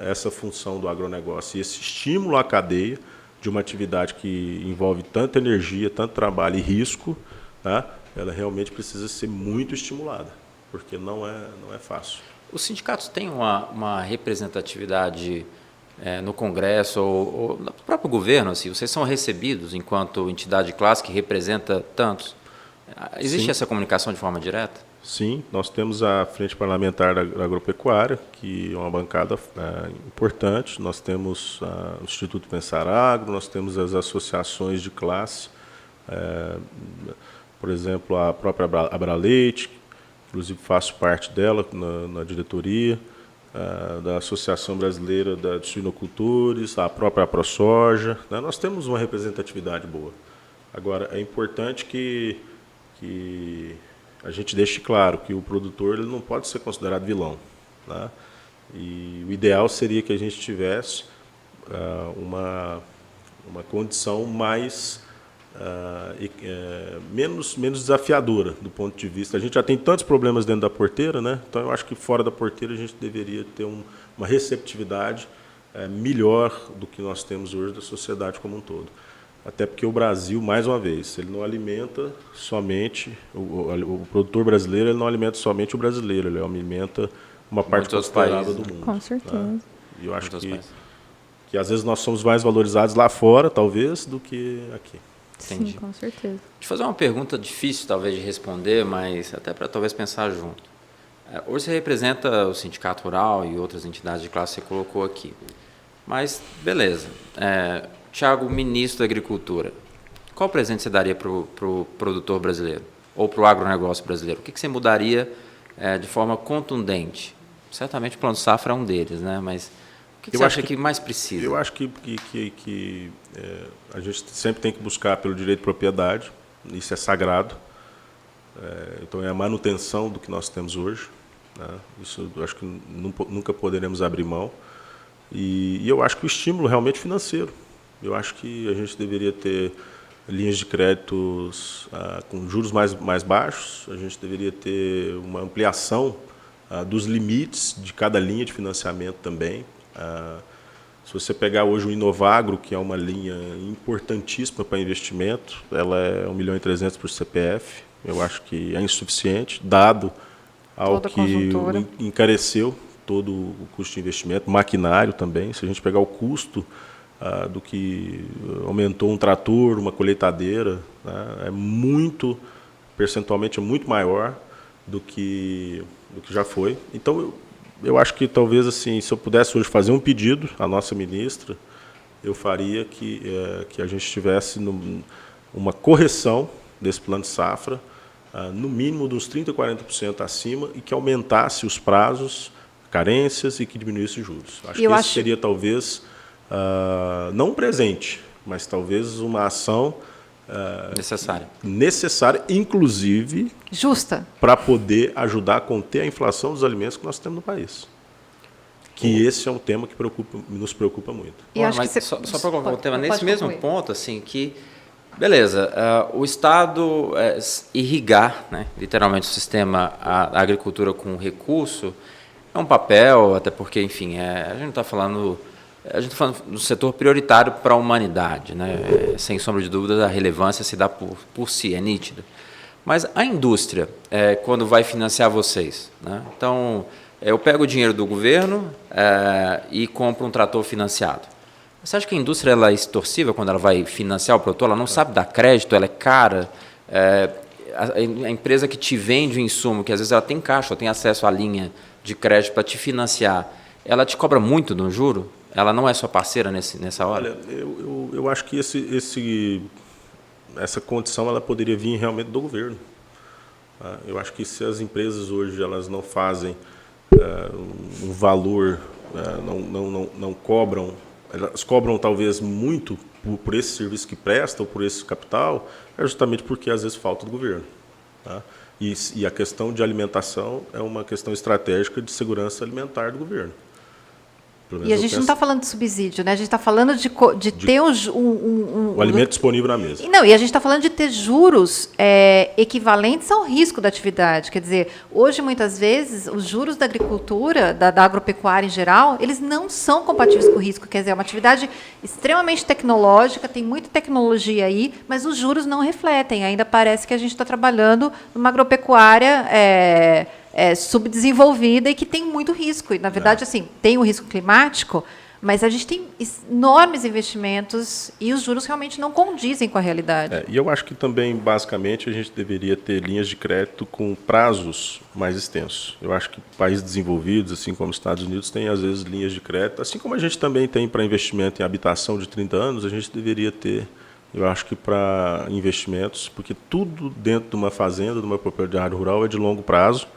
essa função do agronegócio e esse estímulo à cadeia de uma atividade que envolve tanta energia, tanto trabalho e risco, tá, ela realmente precisa ser muito estimulada, porque não é fácil. Os sindicatos têm uma representatividade no Congresso ou no próprio governo? Assim, vocês são recebidos enquanto entidade classe que representa tantos? Existe Sim. essa comunicação de forma direta? Sim, nós temos a Frente Parlamentar da Agropecuária, que é uma bancada importante. Nós temos o Instituto Pensar Agro, nós temos as associações de classe, por exemplo, a própria Abraleite, inclusive faço parte dela na diretoria, da Associação Brasileira de Suinocultores, a própria AproSoja, né? Nós temos uma representatividade boa. Agora, é importante que a gente deixe claro que o produtor ele não pode ser considerado vilão, né? E o ideal seria que a gente tivesse uma condição mais menos desafiadora do ponto de vista. A gente já tem tantos problemas dentro da porteira, né? Então eu acho que fora da porteira a gente deveria ter uma receptividade melhor do que nós temos hoje da sociedade como um todo. Até porque o Brasil, mais uma vez, ele não alimenta somente, o produtor brasileiro ele não alimenta somente o brasileiro, ele alimenta uma parte considerável do mundo. Com certeza. Né? E eu acho que às vezes nós somos mais valorizados lá fora, talvez, do que aqui. Entendi. Sim, com certeza. Deixa eu fazer uma pergunta difícil, talvez, de responder, mas até para talvez pensar junto. Hoje você representa o Sindicato Rural e outras entidades de classe que você colocou aqui. Mas, beleza. Tiago, ministro da Agricultura, qual presente você daria para o produtor brasileiro? Ou para o agronegócio brasileiro? O que você mudaria de forma contundente? Certamente o Plano Safra é um deles, né? Mas o que você acha que mais precisa? Eu acho que a gente sempre tem que buscar pelo direito de propriedade, isso é sagrado. Então é a manutenção do que nós temos hoje, né? Isso eu acho que nunca poderemos abrir mão. E eu acho que o estímulo realmente financeiro. Eu acho que a gente deveria ter linhas de créditos com juros mais baixos, a gente deveria ter uma ampliação dos limites de cada linha de financiamento também. Se você pegar hoje o Inovagro, que é uma linha importantíssima para investimento, ela é 1.300.000 por CPF, eu acho que é insuficiente, dado ao que encareceu todo o custo de investimento, maquinário também. Se a gente pegar o custo do que aumentou um trator, uma colheitadeira, né, percentualmente é muito maior do que já foi. Então, eu acho que talvez, assim, se eu pudesse hoje fazer um pedido à nossa ministra, eu faria que a gente tivesse uma correção desse plano de safra, no mínimo de uns 30% a 40% acima, e que aumentasse os prazos, carências e que diminuísse os juros. Acho que esse seria talvez, não um presente, mas talvez uma ação necessária, inclusive justa, para poder ajudar a conter a inflação dos alimentos que nós temos no país. Que esse é um tema que nos preocupa muito. Só para colocar o tema, nesse mesmo ponto, assim, que, beleza, o Estado irrigar, né, literalmente, o sistema, a agricultura com recurso, é um papel, até porque, enfim, a gente não está falando... A gente está falando do setor prioritário para a humanidade, né? Sem sombra de dúvida, a relevância se dá por si, é nítida. Mas a indústria, quando vai financiar vocês, né? Então, eu pego o dinheiro do governo e compro um trator financiado. Você acha que a indústria ela é extorsiva quando ela vai financiar o produtor? Ela não sabe dar crédito, ela é cara? A empresa que te vende o insumo, que às vezes ela tem caixa, ela tem acesso à linha de crédito para te financiar, ela te cobra muito no juro? Ela não é sua parceira nessa hora? Olha, eu acho que essa condição ela poderia vir realmente do governo. Eu acho que se as empresas hoje elas não fazem um valor, não cobram, elas cobram talvez muito por esse serviço que prestam, por esse capital, é justamente porque às vezes falta do governo. Tá? E a questão de alimentação é uma questão estratégica de segurança alimentar do governo. E a gente não está falando de subsídio, né? A gente está falando de ter o alimento disponível na mesa. Não, e a gente está falando de ter juros equivalentes ao risco da atividade. Quer dizer, hoje, muitas vezes, os juros da agricultura, da agropecuária em geral, eles não são compatíveis com o risco. Quer dizer, é uma atividade extremamente tecnológica, tem muita tecnologia aí, mas os juros não refletem. Ainda parece que a gente está trabalhando numa agropecuária subdesenvolvida e que tem muito risco. E, na verdade, assim, tem o risco climático, mas a gente tem enormes investimentos e os juros realmente não condizem com a realidade. E eu acho que também, basicamente, a gente deveria ter linhas de crédito com prazos mais extensos. Eu acho que países desenvolvidos, assim como os Estados Unidos, têm, às vezes, linhas de crédito. Assim como a gente também tem para investimento em habitação de 30 anos, a gente deveria ter, eu acho que para investimentos, porque tudo dentro de uma fazenda, de uma propriedade rural, é de longo prazo.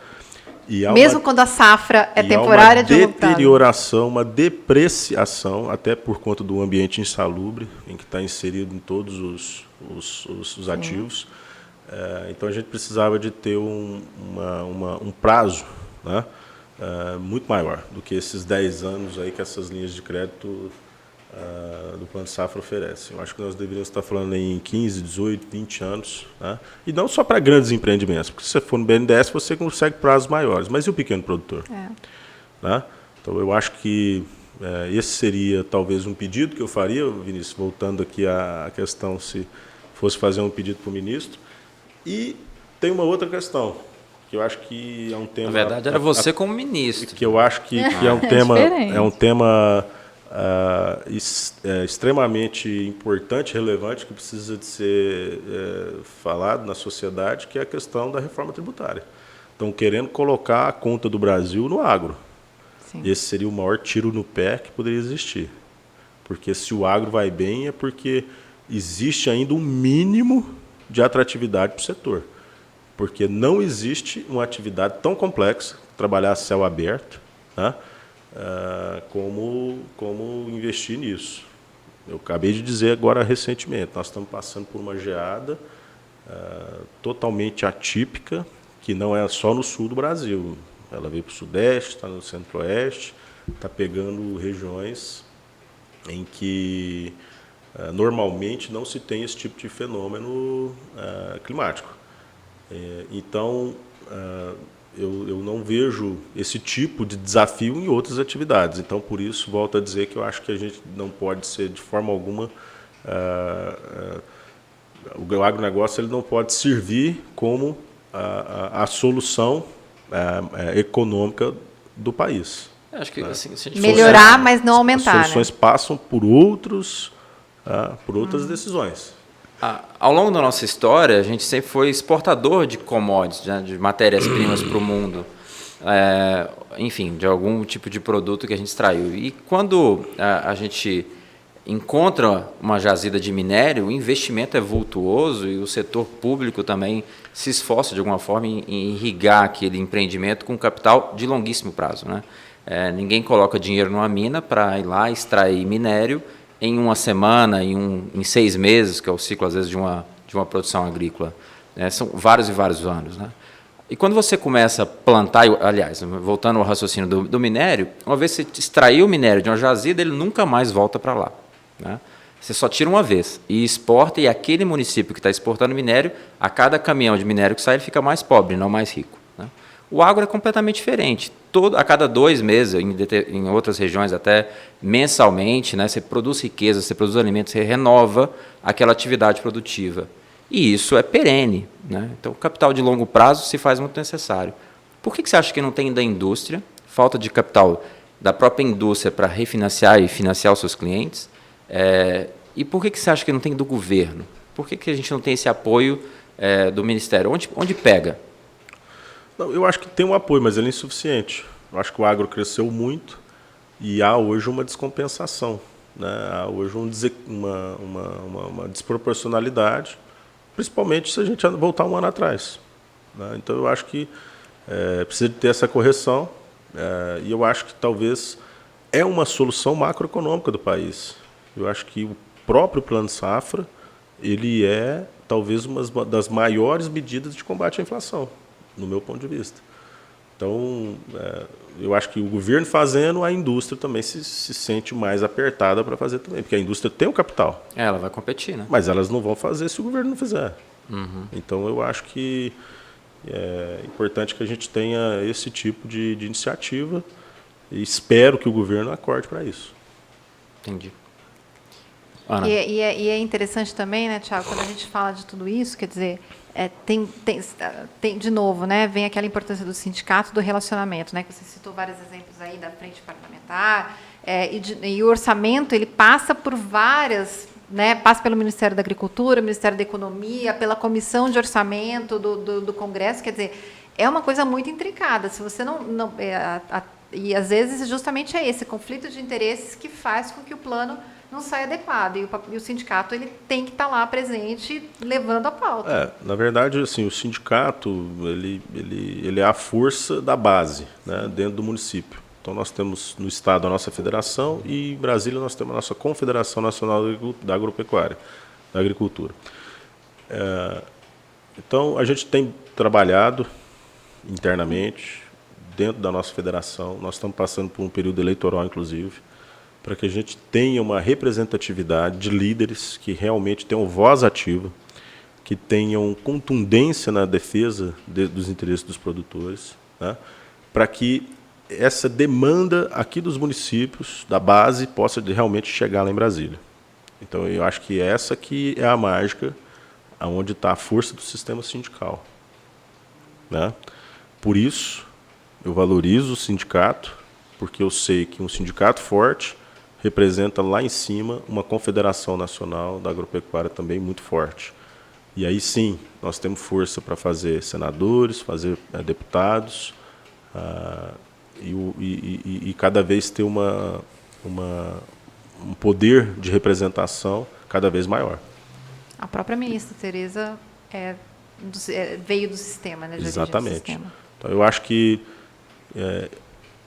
Mesmo quando a safra é temporária, de longo prazo. Uma deterioração, uma depreciação, até por conta do ambiente insalubre, em que está inserido em todos os ativos. Então, a gente precisava de ter um prazo, né, muito maior do que esses 10 anos aí que essas linhas de crédito do Plano Safra oferecem. Eu acho que nós deveríamos estar falando em 15, 18, 20 anos. Né? E não só para grandes empreendimentos, porque se você for no BNDES, você consegue prazos maiores. Mas e o pequeno produtor? Né? Então, eu acho que esse seria talvez um pedido que eu faria, Vinícius, voltando aqui à questão, se fosse fazer um pedido para o ministro. E tem uma outra questão, que eu acho que é um tema... Na verdade, era você como ministro. Que eu acho que é um tema extremamente importante, relevante, que precisa de ser falado na sociedade, que é a questão da reforma tributária. Estão querendo colocar a conta do Brasil no agro. Sim. Esse seria o maior tiro no pé que poderia existir. Porque se o agro vai bem é porque existe ainda um mínimo de atratividade para o setor. Porque não existe uma atividade tão complexa, trabalhar a céu aberto, né? Como investir nisso. Eu acabei de dizer agora recentemente, nós estamos passando por uma geada totalmente atípica, que não é só no sul do Brasil. Ela veio para o sudeste, está no centro-oeste, está pegando regiões em que normalmente não se tem esse tipo de fenômeno climático. Então, eu não vejo esse tipo de desafio em outras atividades. Então, por isso, volto a dizer que eu acho que a gente não pode ser, de forma alguma, o agronegócio ele não pode servir como a solução econômica do país. Eu acho que, assim, se a gente melhorar, mas não aumentar. As soluções passam por outras decisões. Ao longo da nossa história, a gente sempre foi exportador de commodities, né, de matérias-primas para o mundo. Enfim, de algum tipo de produto que a gente extraiu. E quando a gente encontra uma jazida de minério, o investimento é vultuoso e o setor público também se esforça de alguma forma em irrigar aquele empreendimento com capital de longuíssimo prazo. Né? Ninguém coloca dinheiro numa mina para ir lá extrair minério em uma semana, em 6 meses, que é o ciclo, às vezes, de uma produção agrícola. Né? São vários e vários anos. Né? E quando você começa a plantar, aliás, voltando ao raciocínio do minério, uma vez que você extraiu o minério de uma jazida, ele nunca mais volta para lá. Né? Você só tira uma vez e exporta, e aquele município que está exportando minério, a cada caminhão de minério que sai, ele fica mais pobre, não mais rico. Né? O agro é completamente diferente. A cada 2 meses, em outras regiões até mensalmente, né, você produz riqueza, você produz alimentos, você renova aquela atividade produtiva. E isso é perene. Né? Então, o capital de longo prazo se faz muito necessário. Por que você acha que não tem da indústria, falta de capital da própria indústria para refinanciar e financiar os seus clientes? E por que você acha que não tem do governo? Por que a gente não tem esse apoio do Ministério? Onde pega? Não, eu acho que tem um apoio, mas ele é insuficiente. Eu acho que o agro cresceu muito e há hoje uma descompensação. Né? Há hoje uma desproporcionalidade, principalmente se a gente voltar um ano atrás. Né? Então, eu acho que precisa de ter essa correção e eu acho que talvez é uma solução macroeconômica do país. Eu acho que o próprio Plano Safra ele é talvez uma das maiores medidas de combate à inflação, no meu ponto de vista. Então, eu acho que o governo fazendo, a indústria também se sente mais apertada para fazer também, porque a indústria tem o capital. Ela vai competir, né? Mas elas não vão fazer se o governo não fizer. Então, eu acho que é importante que a gente tenha esse tipo de iniciativa e espero que o governo acorde para isso. Entendi. Ana. E é interessante também, né, Thiago, quando a gente fala de tudo isso, quer dizer, tem de novo, né, vem aquela importância do sindicato, do relacionamento, né, que você citou vários exemplos aí da frente parlamentar, e o orçamento, ele passa por várias, né, passa pelo Ministério da Agricultura, Ministério da Economia, pela Comissão de Orçamento do Congresso, quer dizer, é uma coisa muito intrincada. Se você e às vezes justamente é esse conflito de interesses que faz com que o plano não saia adequado, e o sindicato ele tem que estar lá presente levando a pauta. Na verdade, assim, o sindicato ele é a força da base, né, dentro do município. Então, nós temos no Estado a nossa federação e em Brasília nós temos a nossa Confederação Nacional da Agropecuária, da Agricultura. Então, a gente tem trabalhado internamente, dentro da nossa federação, nós estamos passando por um período eleitoral, inclusive, para que a gente tenha uma representatividade de líderes que realmente tenham voz ativa, que tenham contundência na defesa dos interesses dos produtores, né, para que essa demanda aqui dos municípios, da base, possa realmente chegar lá em Brasília. Então, eu acho que essa que é a mágica, onde está a força do sistema sindical. Né? Por isso, eu valorizo o sindicato, porque eu sei que um sindicato forte representa lá em cima uma confederação nacional da agropecuária também muito forte. E aí sim, nós temos força para fazer senadores, fazer deputados, e cada vez ter um poder de representação cada vez maior. A própria ministra Tereza veio do sistema, né? Exatamente. Do sistema. Então, eu acho que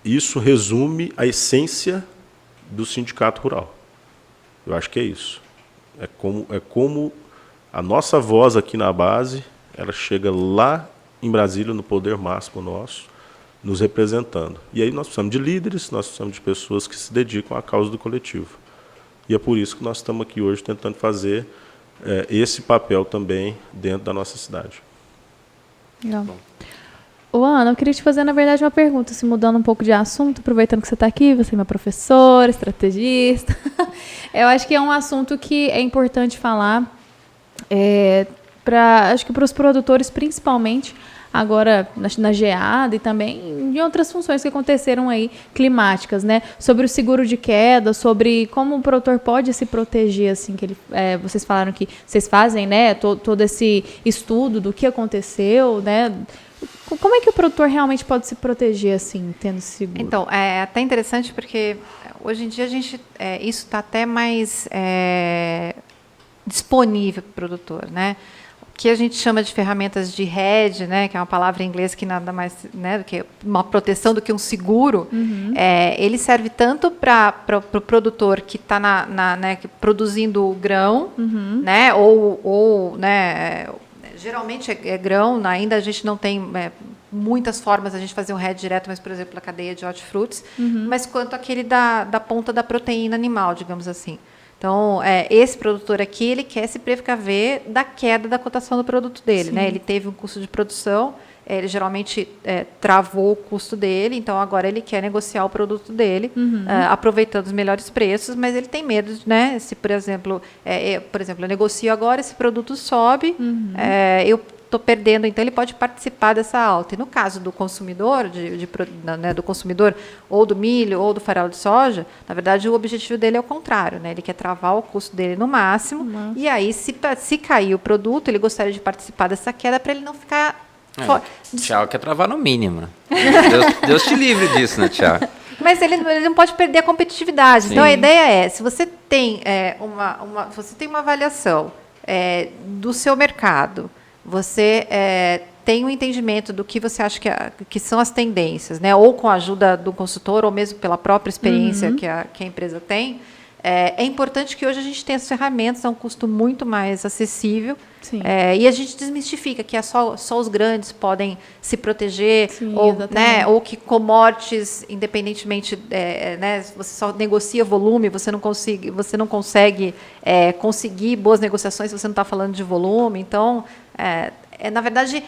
isso resume a essência do sindicato rural. Eu acho que é isso. É como a nossa voz aqui na base, ela chega lá em Brasília, no poder máximo nosso, nos representando. E aí nós precisamos de líderes, nós precisamos de pessoas que se dedicam à causa do coletivo. E é por isso que nós estamos aqui hoje tentando fazer esse papel também dentro da nossa cidade. Legal. Ô, Ana, eu queria te fazer, na verdade, uma pergunta, se mudando um pouco de assunto, aproveitando que você está aqui, você é minha professora, estrategista. Eu acho que é um assunto que é importante falar, acho que para os produtores, principalmente, agora na geada e também em outras funções que aconteceram aí, climáticas, né? Sobre o seguro de queda, sobre como o produtor pode se proteger, assim, que vocês falaram que vocês fazem, né? Todo esse estudo do que aconteceu, né? Como é que o produtor realmente pode se proteger, assim, tendo seguro? Então, é até interessante porque hoje em dia isso está até mais disponível para o produtor, né? O que a gente chama de ferramentas de hedge, né, que é uma palavra em inglês que nada mais, né, do que uma proteção do que um seguro, ele serve tanto para o produtor que está produzindo grão, né, né, geralmente é grão, ainda a gente não tem muitas formas de a gente fazer um hedge direto, mas, por exemplo, a cadeia de hortifrutis, mas quanto aquele da ponta da proteína animal, digamos assim. Então, esse produtor aqui, ele quer se precaver da queda da cotação do produto dele, né? Ele teve um custo de produção, ele geralmente travou o custo dele, então agora ele quer negociar o produto dele, aproveitando os melhores preços, mas ele tem medo, né? Se, por exemplo, eu negocio agora, esse produto sobe, eu estou perdendo, então ele pode participar dessa alta. E no caso do consumidor, do consumidor ou do milho ou do farelo de soja, na verdade o objetivo dele é o contrário, né? Ele quer travar o custo dele no máximo, e aí se cair o produto, ele gostaria de participar dessa queda para ele não ficar... Thiago quer travar no mínimo. Deus te livre disso, né, Thiago? Mas ele não pode perder a competitividade. Sim. Então a ideia se você tem uma avaliação do seu mercado, você tem um entendimento do que você acha que são as tendências, né? Ou com a ajuda do consultor, ou mesmo pela própria experiência que a empresa tem, É importante que hoje a gente tenha as ferramentas a um custo muito mais acessível. Sim. E a gente desmistifica que só os grandes podem se proteger, Sim, ou, exatamente. né, ou que commodities, independentemente, né, você só negocia volume, você não consegue conseguir boas negociações se você não está falando de volume. Então, na verdade,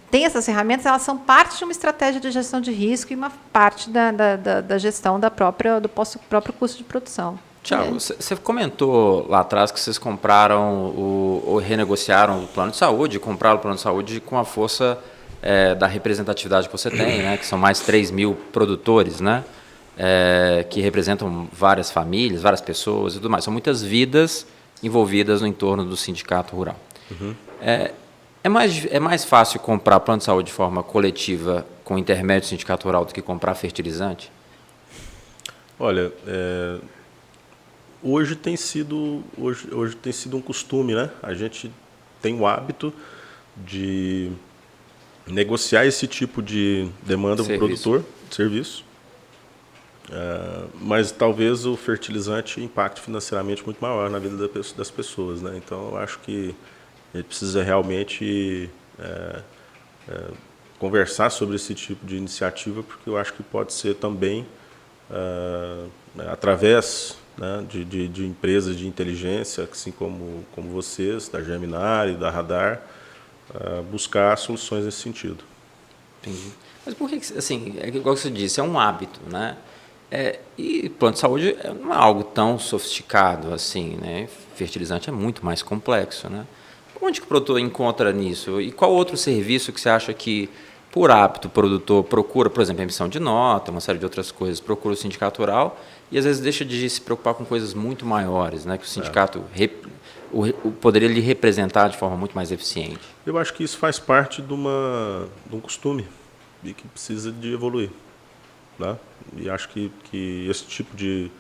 tem essas ferramentas, elas são parte de uma estratégia de gestão de risco e uma parte da gestão do próprio custo de produção. Tiago, você comentou lá atrás que vocês compraram ou renegociaram o plano de saúde, compraram o plano de saúde com a força da representatividade que você tem, né, que são mais 3.000 produtores, né, que representam várias famílias, várias pessoas e tudo mais. São muitas vidas envolvidas no entorno do sindicato rural. Uhum. É mais fácil comprar plano de saúde de forma coletiva com intermédio do sindicato rural do que comprar fertilizante? Olha, hoje tem sido um costume, né? A gente tem o hábito de negociar esse tipo de demanda para o produtor, serviço, mas talvez o fertilizante impacte financeiramente muito maior na vida das pessoas, né? Então, eu acho que a gente precisa realmente conversar sobre esse tipo de iniciativa, porque eu acho que pode ser também através, né, de empresas de inteligência, assim como vocês, da Geminari, da Radar, buscar soluções nesse sentido. Entendi. Mas por que, assim, igual você disse, é um hábito, né? E plano de saúde não é algo tão sofisticado assim, né? Fertilizante é muito mais complexo, né? Onde que o produtor encontra nisso? E qual outro serviço que você acha que, por hábito, o produtor procura, por exemplo, emissão de nota, uma série de outras coisas, procura o sindicato rural e às vezes deixa de se preocupar com coisas muito maiores, né? Que o sindicato poderia lhe representar de forma muito mais eficiente. Eu acho que isso faz parte de um costume e que precisa de evoluir, né? E acho que esse tipo de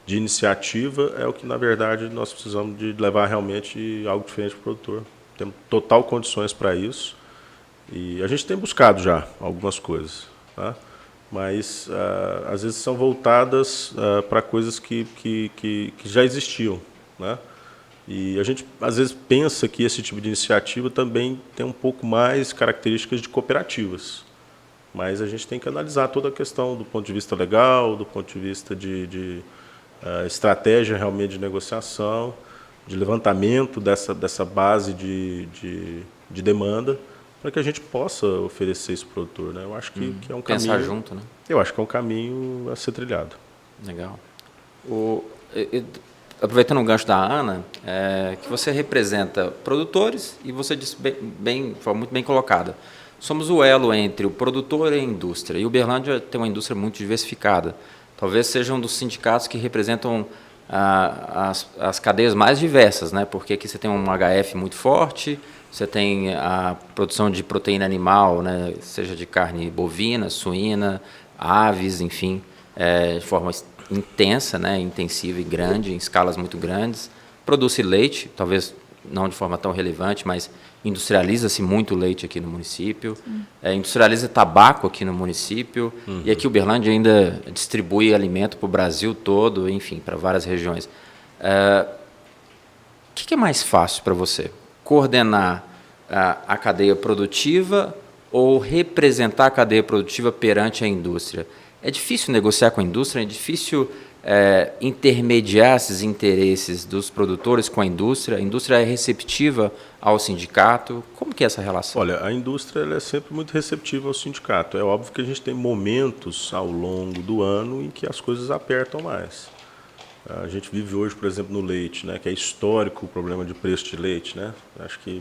iniciativa é o que, na verdade, nós precisamos de levar realmente algo diferente para o produtor. Temos total condições para isso e a gente tem buscado já algumas coisas, tá? Mas às vezes são voltadas para coisas que já existiam, né? E a gente às vezes pensa que esse tipo de iniciativa também tem um pouco mais características de cooperativas, mas a gente tem que analisar toda a questão do ponto de vista legal, do ponto de vista de estratégia realmente de negociação, de levantamento dessa base de demanda, para que a gente possa oferecer isso para o produtor, né? Eu acho que é um caminho. Pensar junto, né? Eu acho que é um caminho a ser trilhado. Legal. Aproveitando o gancho da Ana, que você representa produtores e você disse foi muito bem colocada. Somos o elo entre o produtor e a indústria. E Uberlândia tem uma indústria muito diversificada. Talvez seja um dos sindicatos que representam as cadeias mais diversas, né? Porque aqui você tem um HF muito forte, você tem a produção de proteína animal, né? Seja de carne bovina, suína, aves, enfim, de forma intensa, né? Intensiva e grande, em escalas muito grandes. Produz-se leite, talvez não de forma tão relevante, mas industrializa-se muito leite aqui no município, industrializa tabaco aqui no município, e aqui Uberlândia ainda distribui alimento para o Brasil todo, enfim, para várias regiões. O que é mais fácil para você? Coordenar a cadeia produtiva ou representar a cadeia produtiva perante a indústria? É difícil negociar com a indústria, é difícil intermediar esses interesses dos produtores com a indústria é receptiva ao sindicato? Como que é essa relação? Olha, a indústria ela é sempre muito receptiva ao sindicato. É óbvio que a gente tem momentos ao longo do ano em que as coisas apertam mais. A gente vive hoje, por exemplo, no leite, né, que é histórico o problema de preço de leite, né? Acho que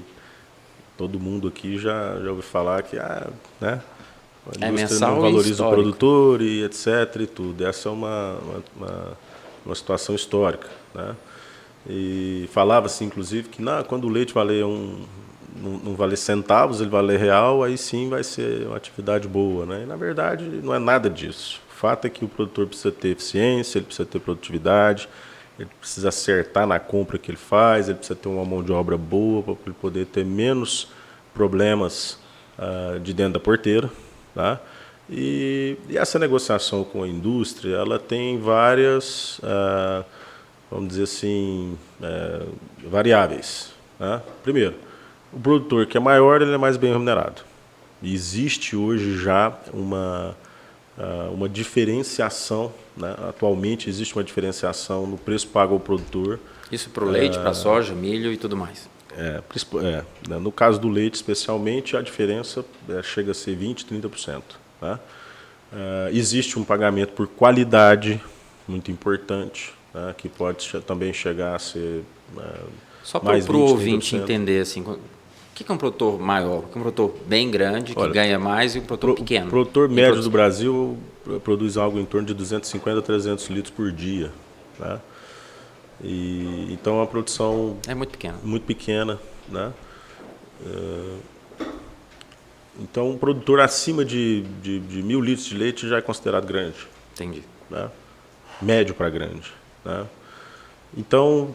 todo mundo aqui já ouviu falar que né, a indústria não valoriza o produtor e etc. e tudo. Essa é uma situação histórica, né? E falava-se, inclusive, que quando o leite valer não valer centavos, ele valer real, aí sim vai ser uma atividade boa, né? E, na verdade, não é nada disso. O fato é que o produtor precisa ter eficiência, ele precisa ter produtividade, ele precisa acertar na compra que ele faz, ele precisa ter uma mão de obra boa para ele poder ter menos problemas de dentro da porteira. Tá? E essa negociação com a indústria, ela tem várias vamos dizer assim, variáveis. Né? Primeiro, o produtor que é maior, ele é mais bem remunerado. E existe hoje já uma diferenciação, né? Atualmente existe uma diferenciação no preço pago ao produtor. Isso para o leite, para a soja, milho e tudo mais. Né? No caso do leite, especialmente, a diferença chega a ser 20%, 30%. Né? Existe um pagamento por qualidade muito importante, né? Que pode também chegar a ser Só mais para o 20%, ouvinte 30%. entender, assim, o que é um produtor maior? O que é um produtor bem grande, que ganha mais, e um produtor pequeno? O produtor médio do Brasil produz algo em torno de 250 a 300 litros por dia. Né? Então, é uma produção É muito pequeno. muito pequena. Né? Então, um produtor acima de 1.000 litros de leite já é considerado grande. Entendi. Né? Médio para grande. Né? Então,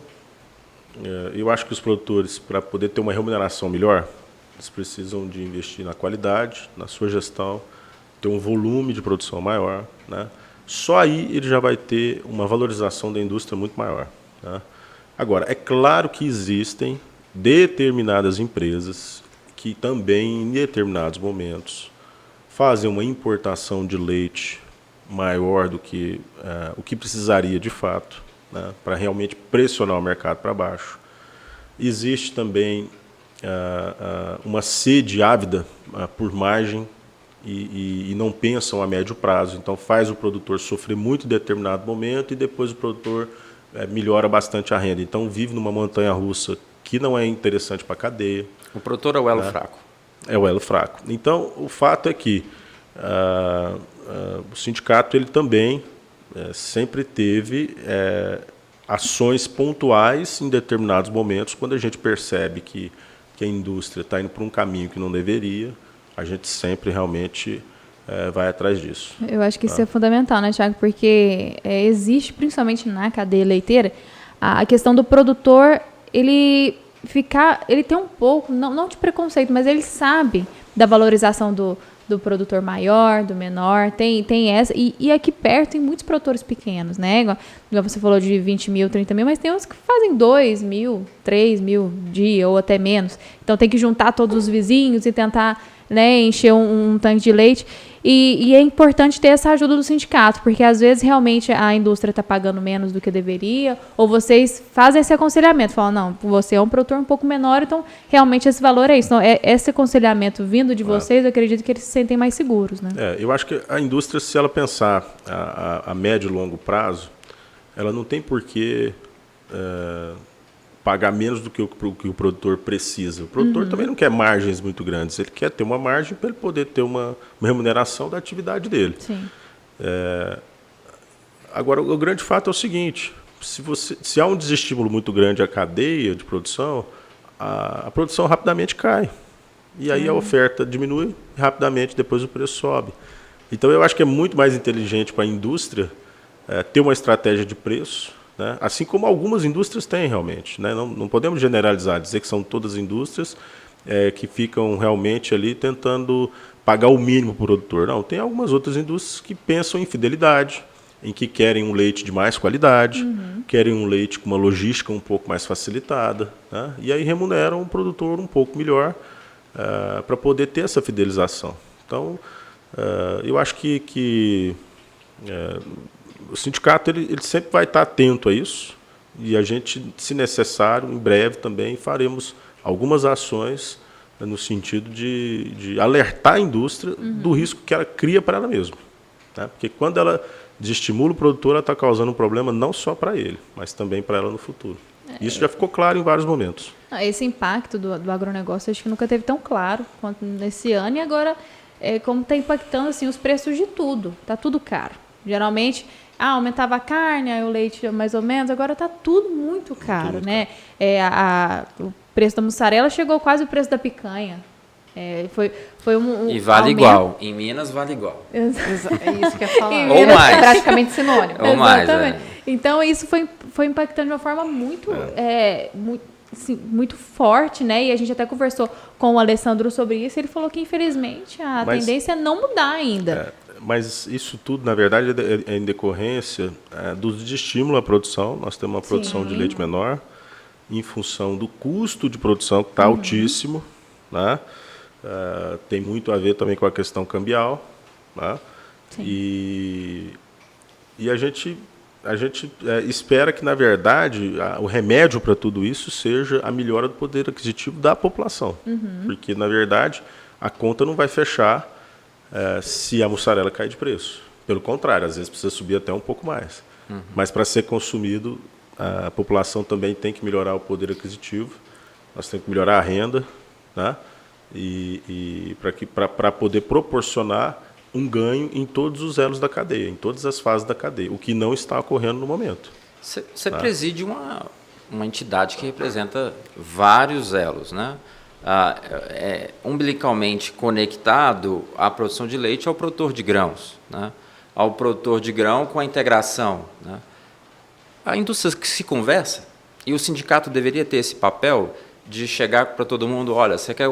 eu acho que os produtores, para poder ter uma remuneração melhor, eles precisam de investir na qualidade, na sua gestão, ter um volume de produção maior. Né? Só aí ele já vai ter uma valorização da indústria muito maior. Né? Agora, é claro que existem determinadas empresas que também, em determinados momentos, fazem uma importação de leite maior do que o que precisaria de fato, né, para realmente pressionar o mercado para baixo. Existe também uma sede ávida por margem e não pensam a médio prazo. Então, faz o produtor sofrer muito em determinado momento e depois o produtor melhora bastante a renda. Então, vive numa montanha-russa que não é interessante para a cadeia. O produtor é o elo fraco. É o elo fraco. Então, o fato é que o sindicato ele também sempre teve ações pontuais em determinados momentos, quando a gente percebe que a indústria está indo por um caminho que não deveria, a gente sempre realmente vai atrás disso. Eu acho que isso é fundamental, né, Thiago? Porque existe, principalmente na cadeia leiteira, a questão do produtor, ele tem um pouco, não de preconceito, mas ele sabe da valorização do produtor maior, do menor, tem essa, e aqui perto tem muitos produtores pequenos, né, igual você falou de 20 mil, 30 mil, mas tem uns que fazem 2 mil, 3 mil dia ou até menos, então tem que juntar todos os vizinhos e tentar, né, encher um tanque de leite, e é importante ter essa ajuda do sindicato, porque às vezes realmente a indústria está pagando menos do que deveria, ou vocês fazem esse aconselhamento, falam, não, você é um produtor um pouco menor, então realmente esse valor é isso. Então, esse aconselhamento vindo de vocês, eu acredito que eles se sentem mais seguros. Né? Eu acho que a indústria, se ela pensar a médio e longo prazo, ela não tem por que pagar menos do que o produtor precisa. O produtor também não quer margens muito grandes, ele quer ter uma margem para ele poder ter uma remuneração da atividade dele. Sim. Agora, o grande fato é o seguinte, se há um desestímulo muito grande à cadeia de produção, a produção rapidamente cai. E aí a oferta diminui rapidamente, depois o preço sobe. Então, eu acho que é muito mais inteligente para a indústria ter uma estratégia de preço, né? Assim como algumas indústrias têm realmente. Né? Não podemos generalizar, dizer que são todas indústrias que ficam realmente ali tentando pagar o mínimo para o produtor. Não, tem algumas outras indústrias que pensam em fidelidade, em que querem um leite de mais qualidade, querem um leite com uma logística um pouco mais facilitada, né? E aí remuneram o produtor um pouco melhor para poder ter essa fidelização. Então, eu acho que o sindicato ele sempre vai estar atento a isso e a gente, se necessário, em breve também faremos algumas ações no sentido de alertar a indústria do risco que ela cria para ela mesma. Né? Porque quando ela desestimula o produtor, ela está causando um problema não só para ele, mas também para ela no futuro. Isso já ficou claro em vários momentos. Esse impacto do agronegócio acho que nunca teve tão claro quanto nesse ano, e agora como está impactando assim, os preços de tudo. Está tudo caro. Geralmente, aumentava a carne, aí o leite mais ou menos, agora está tudo muito caro. Muito né? O preço da mussarela chegou quase o preço da picanha. Foi um e vale aumento. Igual. Em Minas vale igual. É isso que eu ia falar. Ou mais. É praticamente sinônimo. Ou mais, exatamente. Então, isso foi impactando de uma forma muito, muito forte, né? E a gente até conversou com o Alessandro sobre isso, e ele falou que, infelizmente, a tendência é não mudar ainda. Mas isso tudo, na verdade, é em decorrência de estímulo à produção. Nós temos uma produção de leite menor, em função do custo de produção, que está altíssimo, né? Tem muito a ver também com a questão cambial, né? E a gente espera que, na verdade, o remédio para tudo isso seja a melhora do poder aquisitivo da população. Porque, na verdade, a conta não vai fechar se a mussarela cair de preço. Pelo contrário, às vezes precisa subir até um pouco mais. Mas, para ser consumido, a população também tem que melhorar o poder aquisitivo, nós temos que melhorar a renda, né? E para poder proporcionar um ganho em todos os elos da cadeia, em todas as fases da cadeia, o que não está ocorrendo no momento. Você preside uma entidade que representa vários elos, né? Umbilicalmente conectado à produção de leite ao produtor de grãos, né? Ao produtor de grão com a integração, né? A indústria que se conversa, e o sindicato deveria ter esse papel de chegar para todo mundo, olha, você quer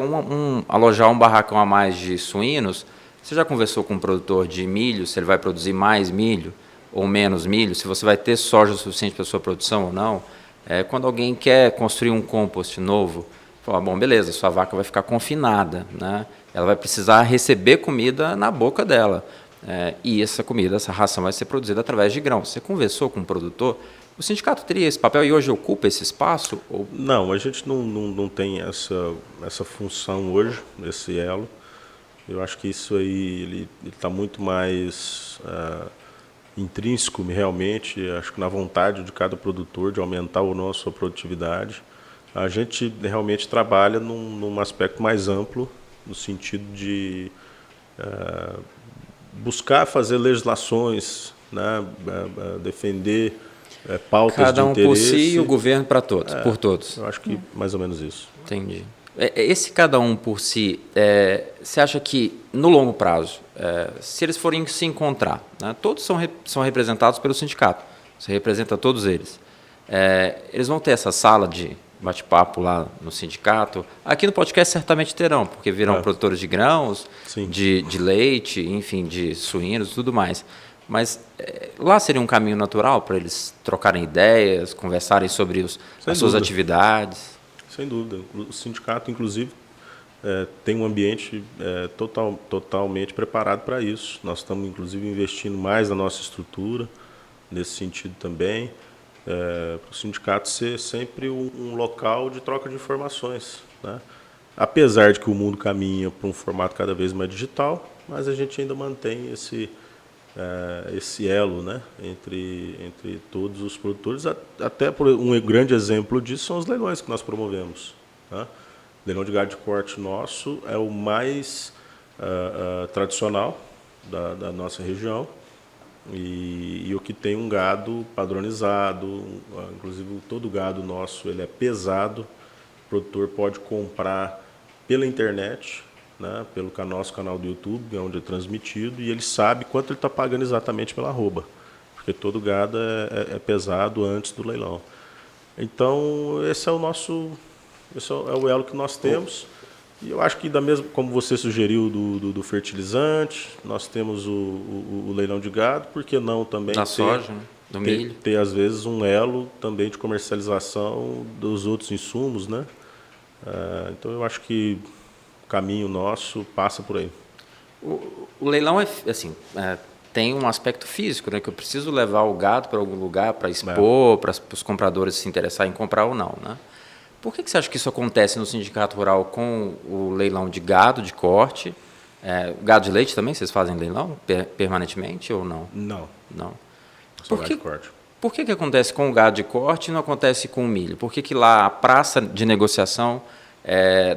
alojar um barracão a mais de suínos, você já conversou com um produtor de milho, se ele vai produzir mais milho ou menos milho, se você vai ter soja suficiente para a sua produção ou não? Quando alguém quer construir um compost novo, fala, bom, beleza, sua vaca vai ficar confinada, né? Ela vai precisar receber comida na boca dela. E essa comida, essa ração vai ser produzida através de grãos. Você conversou com o produtor? O sindicato teria esse papel e hoje ocupa esse espaço? Ou... Não, a gente não tem essa função hoje, esse elo. Eu acho que isso aí ele está muito mais intrínseco, realmente, acho que na vontade de cada produtor de aumentar ou não a sua produtividade. A gente realmente trabalha num aspecto mais amplo, no sentido de buscar fazer legislações, né, defender pautas cada de interesse. Cada um por si e o governo para todos, por todos. Eu acho que mais ou menos isso. Entendi. Esse cada um por si, você acha que, no longo prazo, se eles forem se encontrar, né, todos são representados pelo sindicato, você representa todos eles, eles vão ter essa sala de bate-papo lá no sindicato? Aqui no podcast certamente terão, porque viram produtores de grãos, de leite, enfim, de suínos e tudo mais. Mas lá seria um caminho natural para eles trocarem ideias, conversarem sobre as suas atividades? Sem dúvida. O sindicato, inclusive, tem um ambiente totalmente preparado para isso. Nós estamos, inclusive, investindo mais na nossa estrutura, nesse sentido também, para o sindicato ser sempre um local de troca de informações, né? Apesar de que o mundo caminha para um formato cada vez mais digital, mas a gente ainda mantém esse elo, né, entre todos os produtores. Até por um grande exemplo disso são os leilões que nós promovemos, né? O leilão de gado de corte nosso é o mais tradicional da nossa região e o que tem um gado padronizado, inclusive todo o gado nosso ele é pesado, o produtor pode comprar pela internet, né, pelo nosso canal do YouTube, onde é transmitido, e ele sabe quanto ele está pagando exatamente pela arroba, porque todo gado é pesado antes do leilão. Então, esse é o elo que nós temos. E eu acho que, da mesma, como você sugeriu do fertilizante, nós temos o leilão de gado, por que não também da soja, né? Do milho. Ter, às vezes, um elo também de comercialização dos outros insumos, né? Então, eu acho que o caminho nosso passa por aí. O leilão assim, tem um aspecto físico, né? Que eu preciso levar o gado para algum lugar para expor, para os compradores se interessarem em comprar ou não, né? Por que você acha que isso acontece no sindicato rural com o leilão de gado de corte? Gado de leite também, vocês fazem leilão permanentemente ou não? Não. Só gado de corte. Por que acontece com o gado de corte e não acontece com o milho? Por que lá a praça de negociação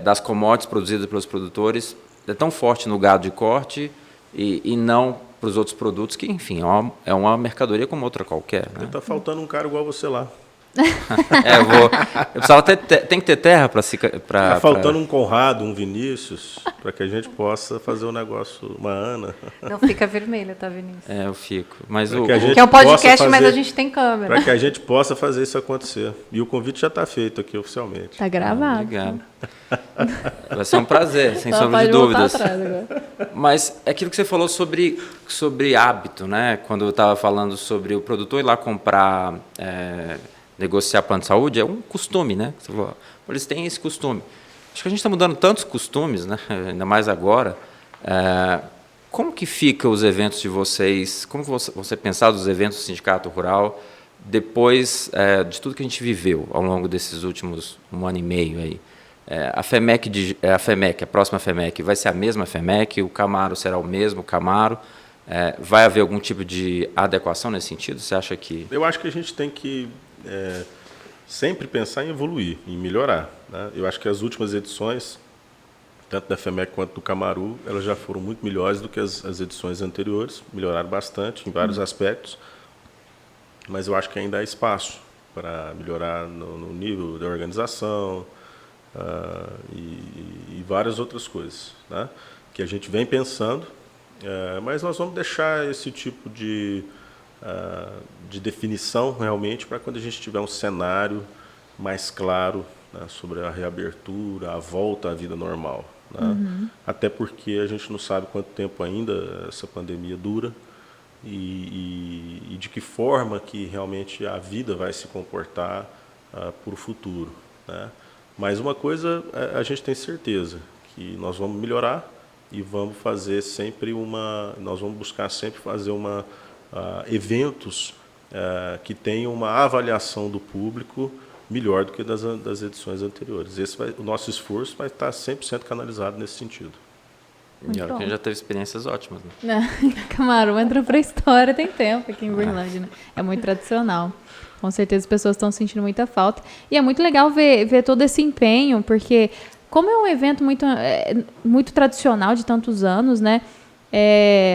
das commodities produzidas pelos produtores é tão forte no gado de corte e não para os outros produtos que, enfim, é uma mercadoria como outra qualquer, né? Está faltando um cara igual você lá. Eu precisava tem que ter terra para se... Está faltando um Conrado, um Vinícius, para que a gente possa fazer um negócio, uma Ana. Não fica vermelho, tá, Vinícius? Eu fico. Mas Que é um podcast, mas a gente tem câmera. Para que a gente possa fazer isso acontecer. E o convite já está feito aqui oficialmente. Tá gravado. Obrigado. Vai ser um prazer, sem Só sombra de pode voltar dúvidas. atrás agora. Mas é aquilo que você falou sobre hábito, né? Quando eu estava falando sobre o produtor ir lá comprar, negociar plano de saúde, é um costume, né? Você falou, eles têm esse costume. Acho que a gente está mudando tantos costumes, né? Ainda mais agora. Como que fica os eventos de vocês? Como que você pensar dos eventos do Sindicato Rural depois de tudo que a gente viveu ao longo desses últimos 1 ano e meio aí? A FEMEC, a próxima FEMEC, vai ser a mesma FEMEC? O Camaro será o mesmo Camaro? Vai haver algum tipo de adequação nesse sentido? Você acha que... Eu acho que a gente tem que sempre pensar em evoluir, em melhorar, né? Eu acho que as últimas edições, tanto da FEMEC quanto do Camaru, elas já foram muito melhores do que as edições anteriores, melhoraram bastante em vários aspectos, mas eu acho que ainda há espaço para melhorar no nível da organização, e várias outras coisas, né, que a gente vem pensando, mas nós vamos deixar esse tipo de definição realmente para quando a gente tiver um cenário mais claro, né, sobre a reabertura, a volta à vida normal, né? Até porque a gente não sabe quanto tempo ainda essa pandemia dura e de que forma que realmente a vida vai se comportar para o futuro, né? Mas uma coisa a gente tem certeza, que nós vamos melhorar e vamos fazer sempre nós vamos buscar sempre fazer eventos que tenham uma avaliação do público melhor do que das edições anteriores. O nosso esforço vai estar 100% canalizado nesse sentido. E olha que a gente já teve experiências ótimas, né? Camarão entrou para a história, tem tempo aqui em Uberlândia, né? É muito tradicional. Com certeza as pessoas estão sentindo muita falta. E é muito legal ver todo esse empenho, porque como é um evento muito tradicional de tantos anos, né?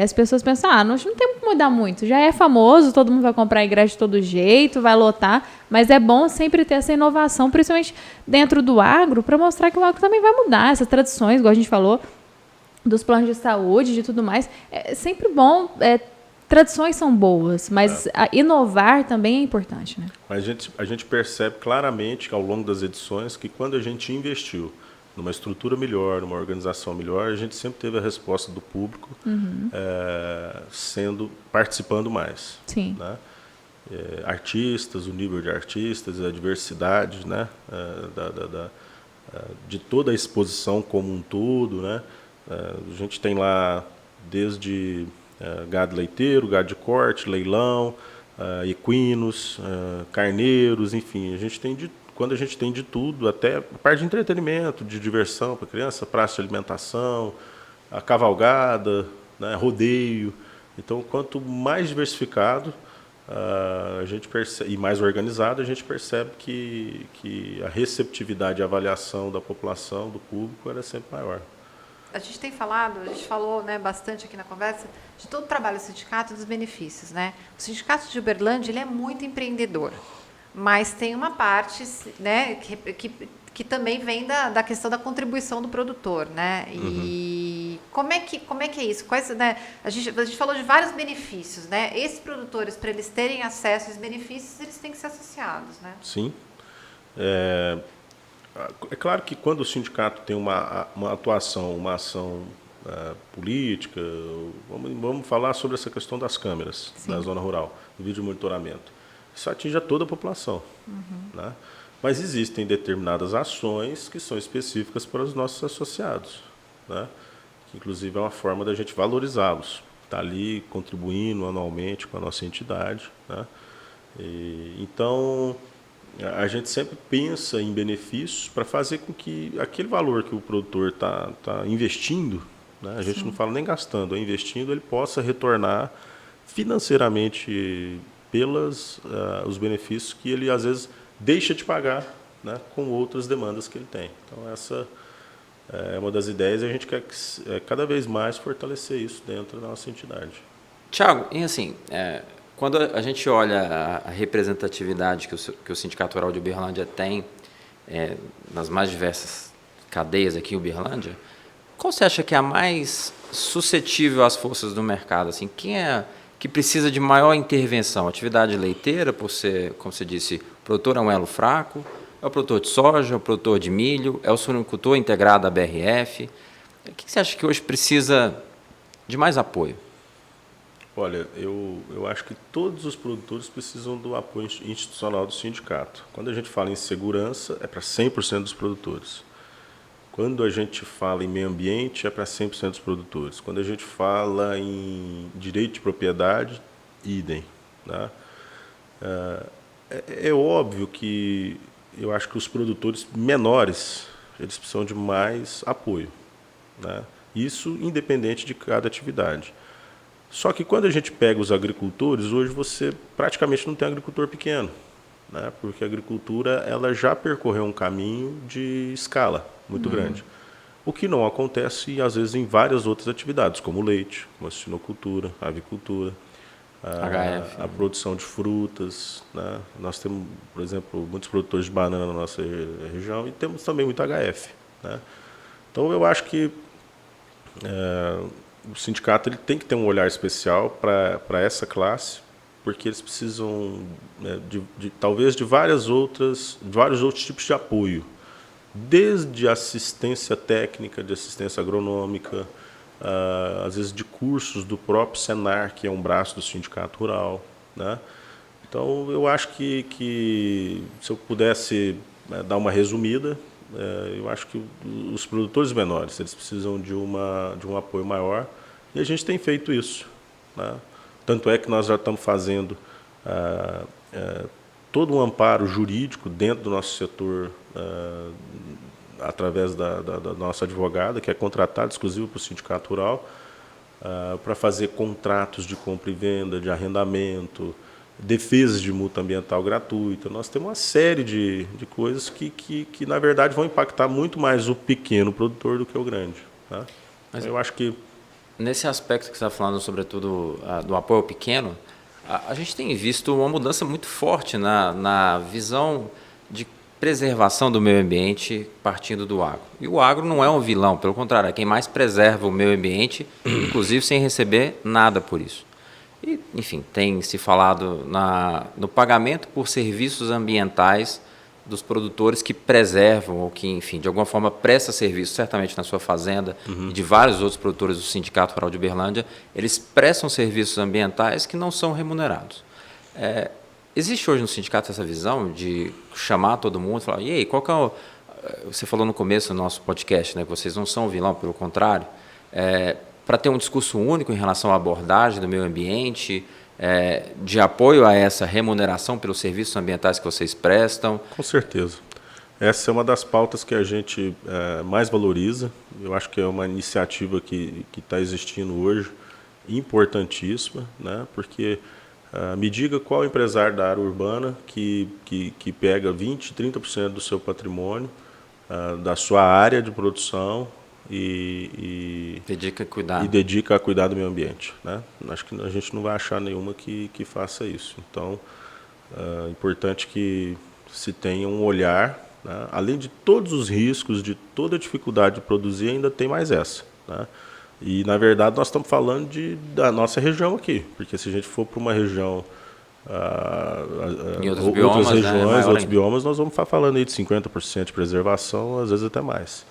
As pessoas pensam, não tem como mudar muito. Já é famoso, todo mundo vai comprar ingresso de todo jeito, vai lotar. Mas é bom sempre ter essa inovação, principalmente dentro do agro, para mostrar que o agro também vai mudar. Essas tradições, igual a gente falou, dos planos de saúde, de tudo mais. É sempre bom... Tradições são boas, mas inovar também é importante, né? Mas a gente percebe claramente ao longo das edições que quando a gente investiu numa estrutura melhor, numa organização melhor, a gente sempre teve a resposta do público participando mais. Sim. Né? Artistas, o nível de artistas, a diversidade, né? De toda a exposição como um todo, né? A gente tem lá desde... gado leiteiro, gado de corte, leilão, equinos, carneiros, enfim, quando a gente tem de tudo, até a parte de entretenimento, de diversão para criança, praça de alimentação, a cavalgada, né, rodeio. Então, quanto mais diversificado a gente percebe, e mais organizado, a gente percebe que a receptividade e avaliação da população, do público, era sempre maior. A gente falou, né, bastante aqui na conversa de todo o trabalho do sindicato e dos benefícios, né? O sindicato de Uberlândia, ele é muito empreendedor, mas tem uma parte, né, que também vem da questão da contribuição do produtor, né? E como é que é isso? Quais, né? A gente falou de vários benefícios, né? Esses produtores, para eles terem acesso a esses benefícios, eles têm que ser associados, né? Sim. É claro que quando o sindicato tem uma atuação, uma ação política, vamos falar sobre essa questão das câmeras na zona rural, do vídeo monitoramento. Isso atinge a toda a população. Né? Mas existem determinadas ações que são específicas para os nossos associados, né? Que inclusive é uma forma da gente valorizá-los. Está ali contribuindo anualmente com a nossa entidade. Né? Então... a gente sempre pensa em benefícios para fazer com que aquele valor que o produtor está investindo, né, a gente não fala nem gastando, investindo, ele possa retornar financeiramente os benefícios que ele, às vezes, deixa de pagar, né, com outras demandas que ele tem. Então, essa é uma das ideias e a gente quer cada vez mais fortalecer isso dentro da nossa entidade. Tiago, e assim... quando a gente olha a representatividade que o Sindicato Rural de Uberlândia tem nas mais diversas cadeias aqui em Uberlândia, qual você acha que é a mais suscetível às forças do mercado? Assim, quem é que precisa de maior intervenção? Atividade leiteira, por ser, como você disse, o produtor é um elo fraco, é o produtor de soja, é o produtor de milho, é o suinocultor integrado à BRF. O que você acha que hoje precisa de mais apoio? Olha, eu acho que todos os produtores precisam do apoio institucional do sindicato. Quando a gente fala em segurança, é para 100% dos produtores. Quando a gente fala em meio ambiente, é para 100% dos produtores. Quando a gente fala em direito de propriedade, idem. Né? É óbvio que eu acho que os produtores menores, eles precisam de mais apoio. Né? Isso independente de cada atividade. Só que quando a gente pega os agricultores, hoje você praticamente não tem agricultor pequeno, né? Porque a agricultura ela já percorreu um caminho de escala muito grande. O que não acontece, às vezes, em várias outras atividades, como o leite, como a suinocultura, a avicultura, a produção de frutas. Né? Nós temos, por exemplo, muitos produtores de banana na nossa região e temos também muito HF. Né? Então, eu acho que o sindicato ele tem que ter um olhar especial para essa classe, porque eles precisam talvez de vários outros tipos de apoio, desde assistência técnica, de assistência agronômica, às vezes de cursos do próprio Senar, que é um braço do sindicato rural. Né? Então, eu acho que se eu pudesse dar uma resumida, eu acho que os produtores menores eles precisam de um apoio maior, e a gente tem feito isso. Né? Tanto é que nós já estamos fazendo todo um amparo jurídico dentro do nosso setor, através da nossa advogada, que é contratada exclusiva para o Sindicato Rural, para fazer contratos de compra e venda, de arrendamento, defesas de multa ambiental gratuita. Nós temos uma série de coisas que, na verdade, vão impactar muito mais o pequeno produtor do que o grande. Tá? Mas eu acho que... Nesse aspecto que você está falando, sobretudo do apoio ao pequeno, a gente tem visto uma mudança muito forte na visão de preservação do meio ambiente partindo do agro. E o agro não é um vilão, pelo contrário, é quem mais preserva o meio ambiente, inclusive sem receber nada por isso. E, enfim, tem se falado no pagamento por serviços ambientais dos produtores que preservam ou que, enfim, de alguma forma presta serviço, certamente na sua fazenda e de vários outros produtores do Sindicato Rural de Uberlândia, eles prestam serviços ambientais que não são remunerados. Existe hoje no sindicato essa visão de chamar todo mundo e falar, e aí, qual que é você falou no começo do nosso podcast, né, que vocês não são vilão, pelo contrário, para ter um discurso único em relação à abordagem do meio ambiente, de apoio a essa remuneração pelos serviços ambientais que vocês prestam? Com certeza. Essa é uma das pautas que a gente mais valoriza. Eu acho que é uma iniciativa que está existindo hoje, importantíssima, né? Porque me diga qual empresário da área urbana que pega 20%, 30% do seu patrimônio, da sua área de produção, e dedica a cuidar do meio ambiente. Né? Acho que a gente não vai achar nenhuma que faça isso. Então, é importante que se tenha um olhar, né? Além de todos os riscos, de toda a dificuldade de produzir, ainda tem mais essa. Né? E, na verdade, nós estamos falando da nossa região aqui, porque se a gente for para uma região, outras regiões, outros biomas, nós vamos estar falando aí de 50% de preservação, às vezes até mais.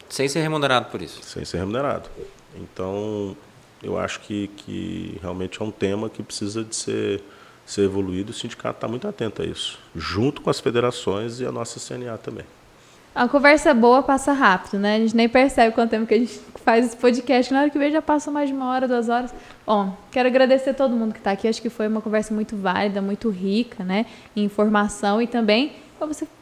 Sem ser remunerado por isso. Sem ser remunerado. Então, eu acho que realmente é um tema que precisa de ser evoluído. O sindicato está muito atento a isso, junto com as federações e a nossa CNA também. A conversa boa passa rápido, né? A gente nem percebe quanto tempo que a gente faz esse podcast. Na hora que vê, já passa mais de 1 hora, 2 horas. Bom, quero agradecer a todo mundo que está aqui. Acho que foi uma conversa muito válida, muito rica, né? Em informação e também...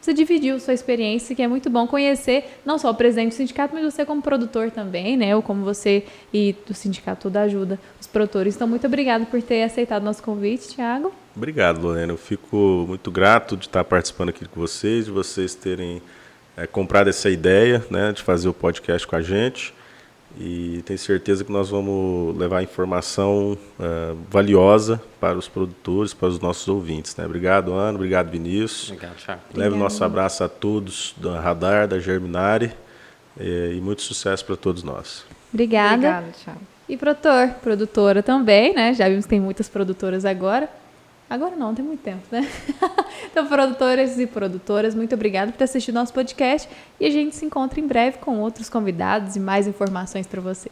Você dividiu sua experiência, que é muito bom conhecer não só o presidente do sindicato, mas você como produtor também, né? Ou como você e do sindicato toda ajuda os produtores. Então, muito obrigado por ter aceitado o nosso convite, Thiago. Obrigado, Lorena. Eu fico muito grato de estar participando aqui com vocês, de vocês terem comprado essa ideia, né, de fazer o podcast com a gente. e tenho certeza que nós vamos levar informação valiosa para os produtores, para os nossos ouvintes, né? Obrigado, Ana. Obrigado, Vinícius. Obrigado, Thiago. Leve o nosso abraço a todos da Radar, da Germinare, e muito sucesso para todos nós. Obrigada. Obrigada, Thiago. E produtora também, né? Já vimos que tem muitas produtoras agora. Agora não, tem muito tempo, né? Então, produtores e produtoras, muito obrigada por ter assistido nosso podcast. E a gente se encontra em breve com outros convidados e mais informações para você.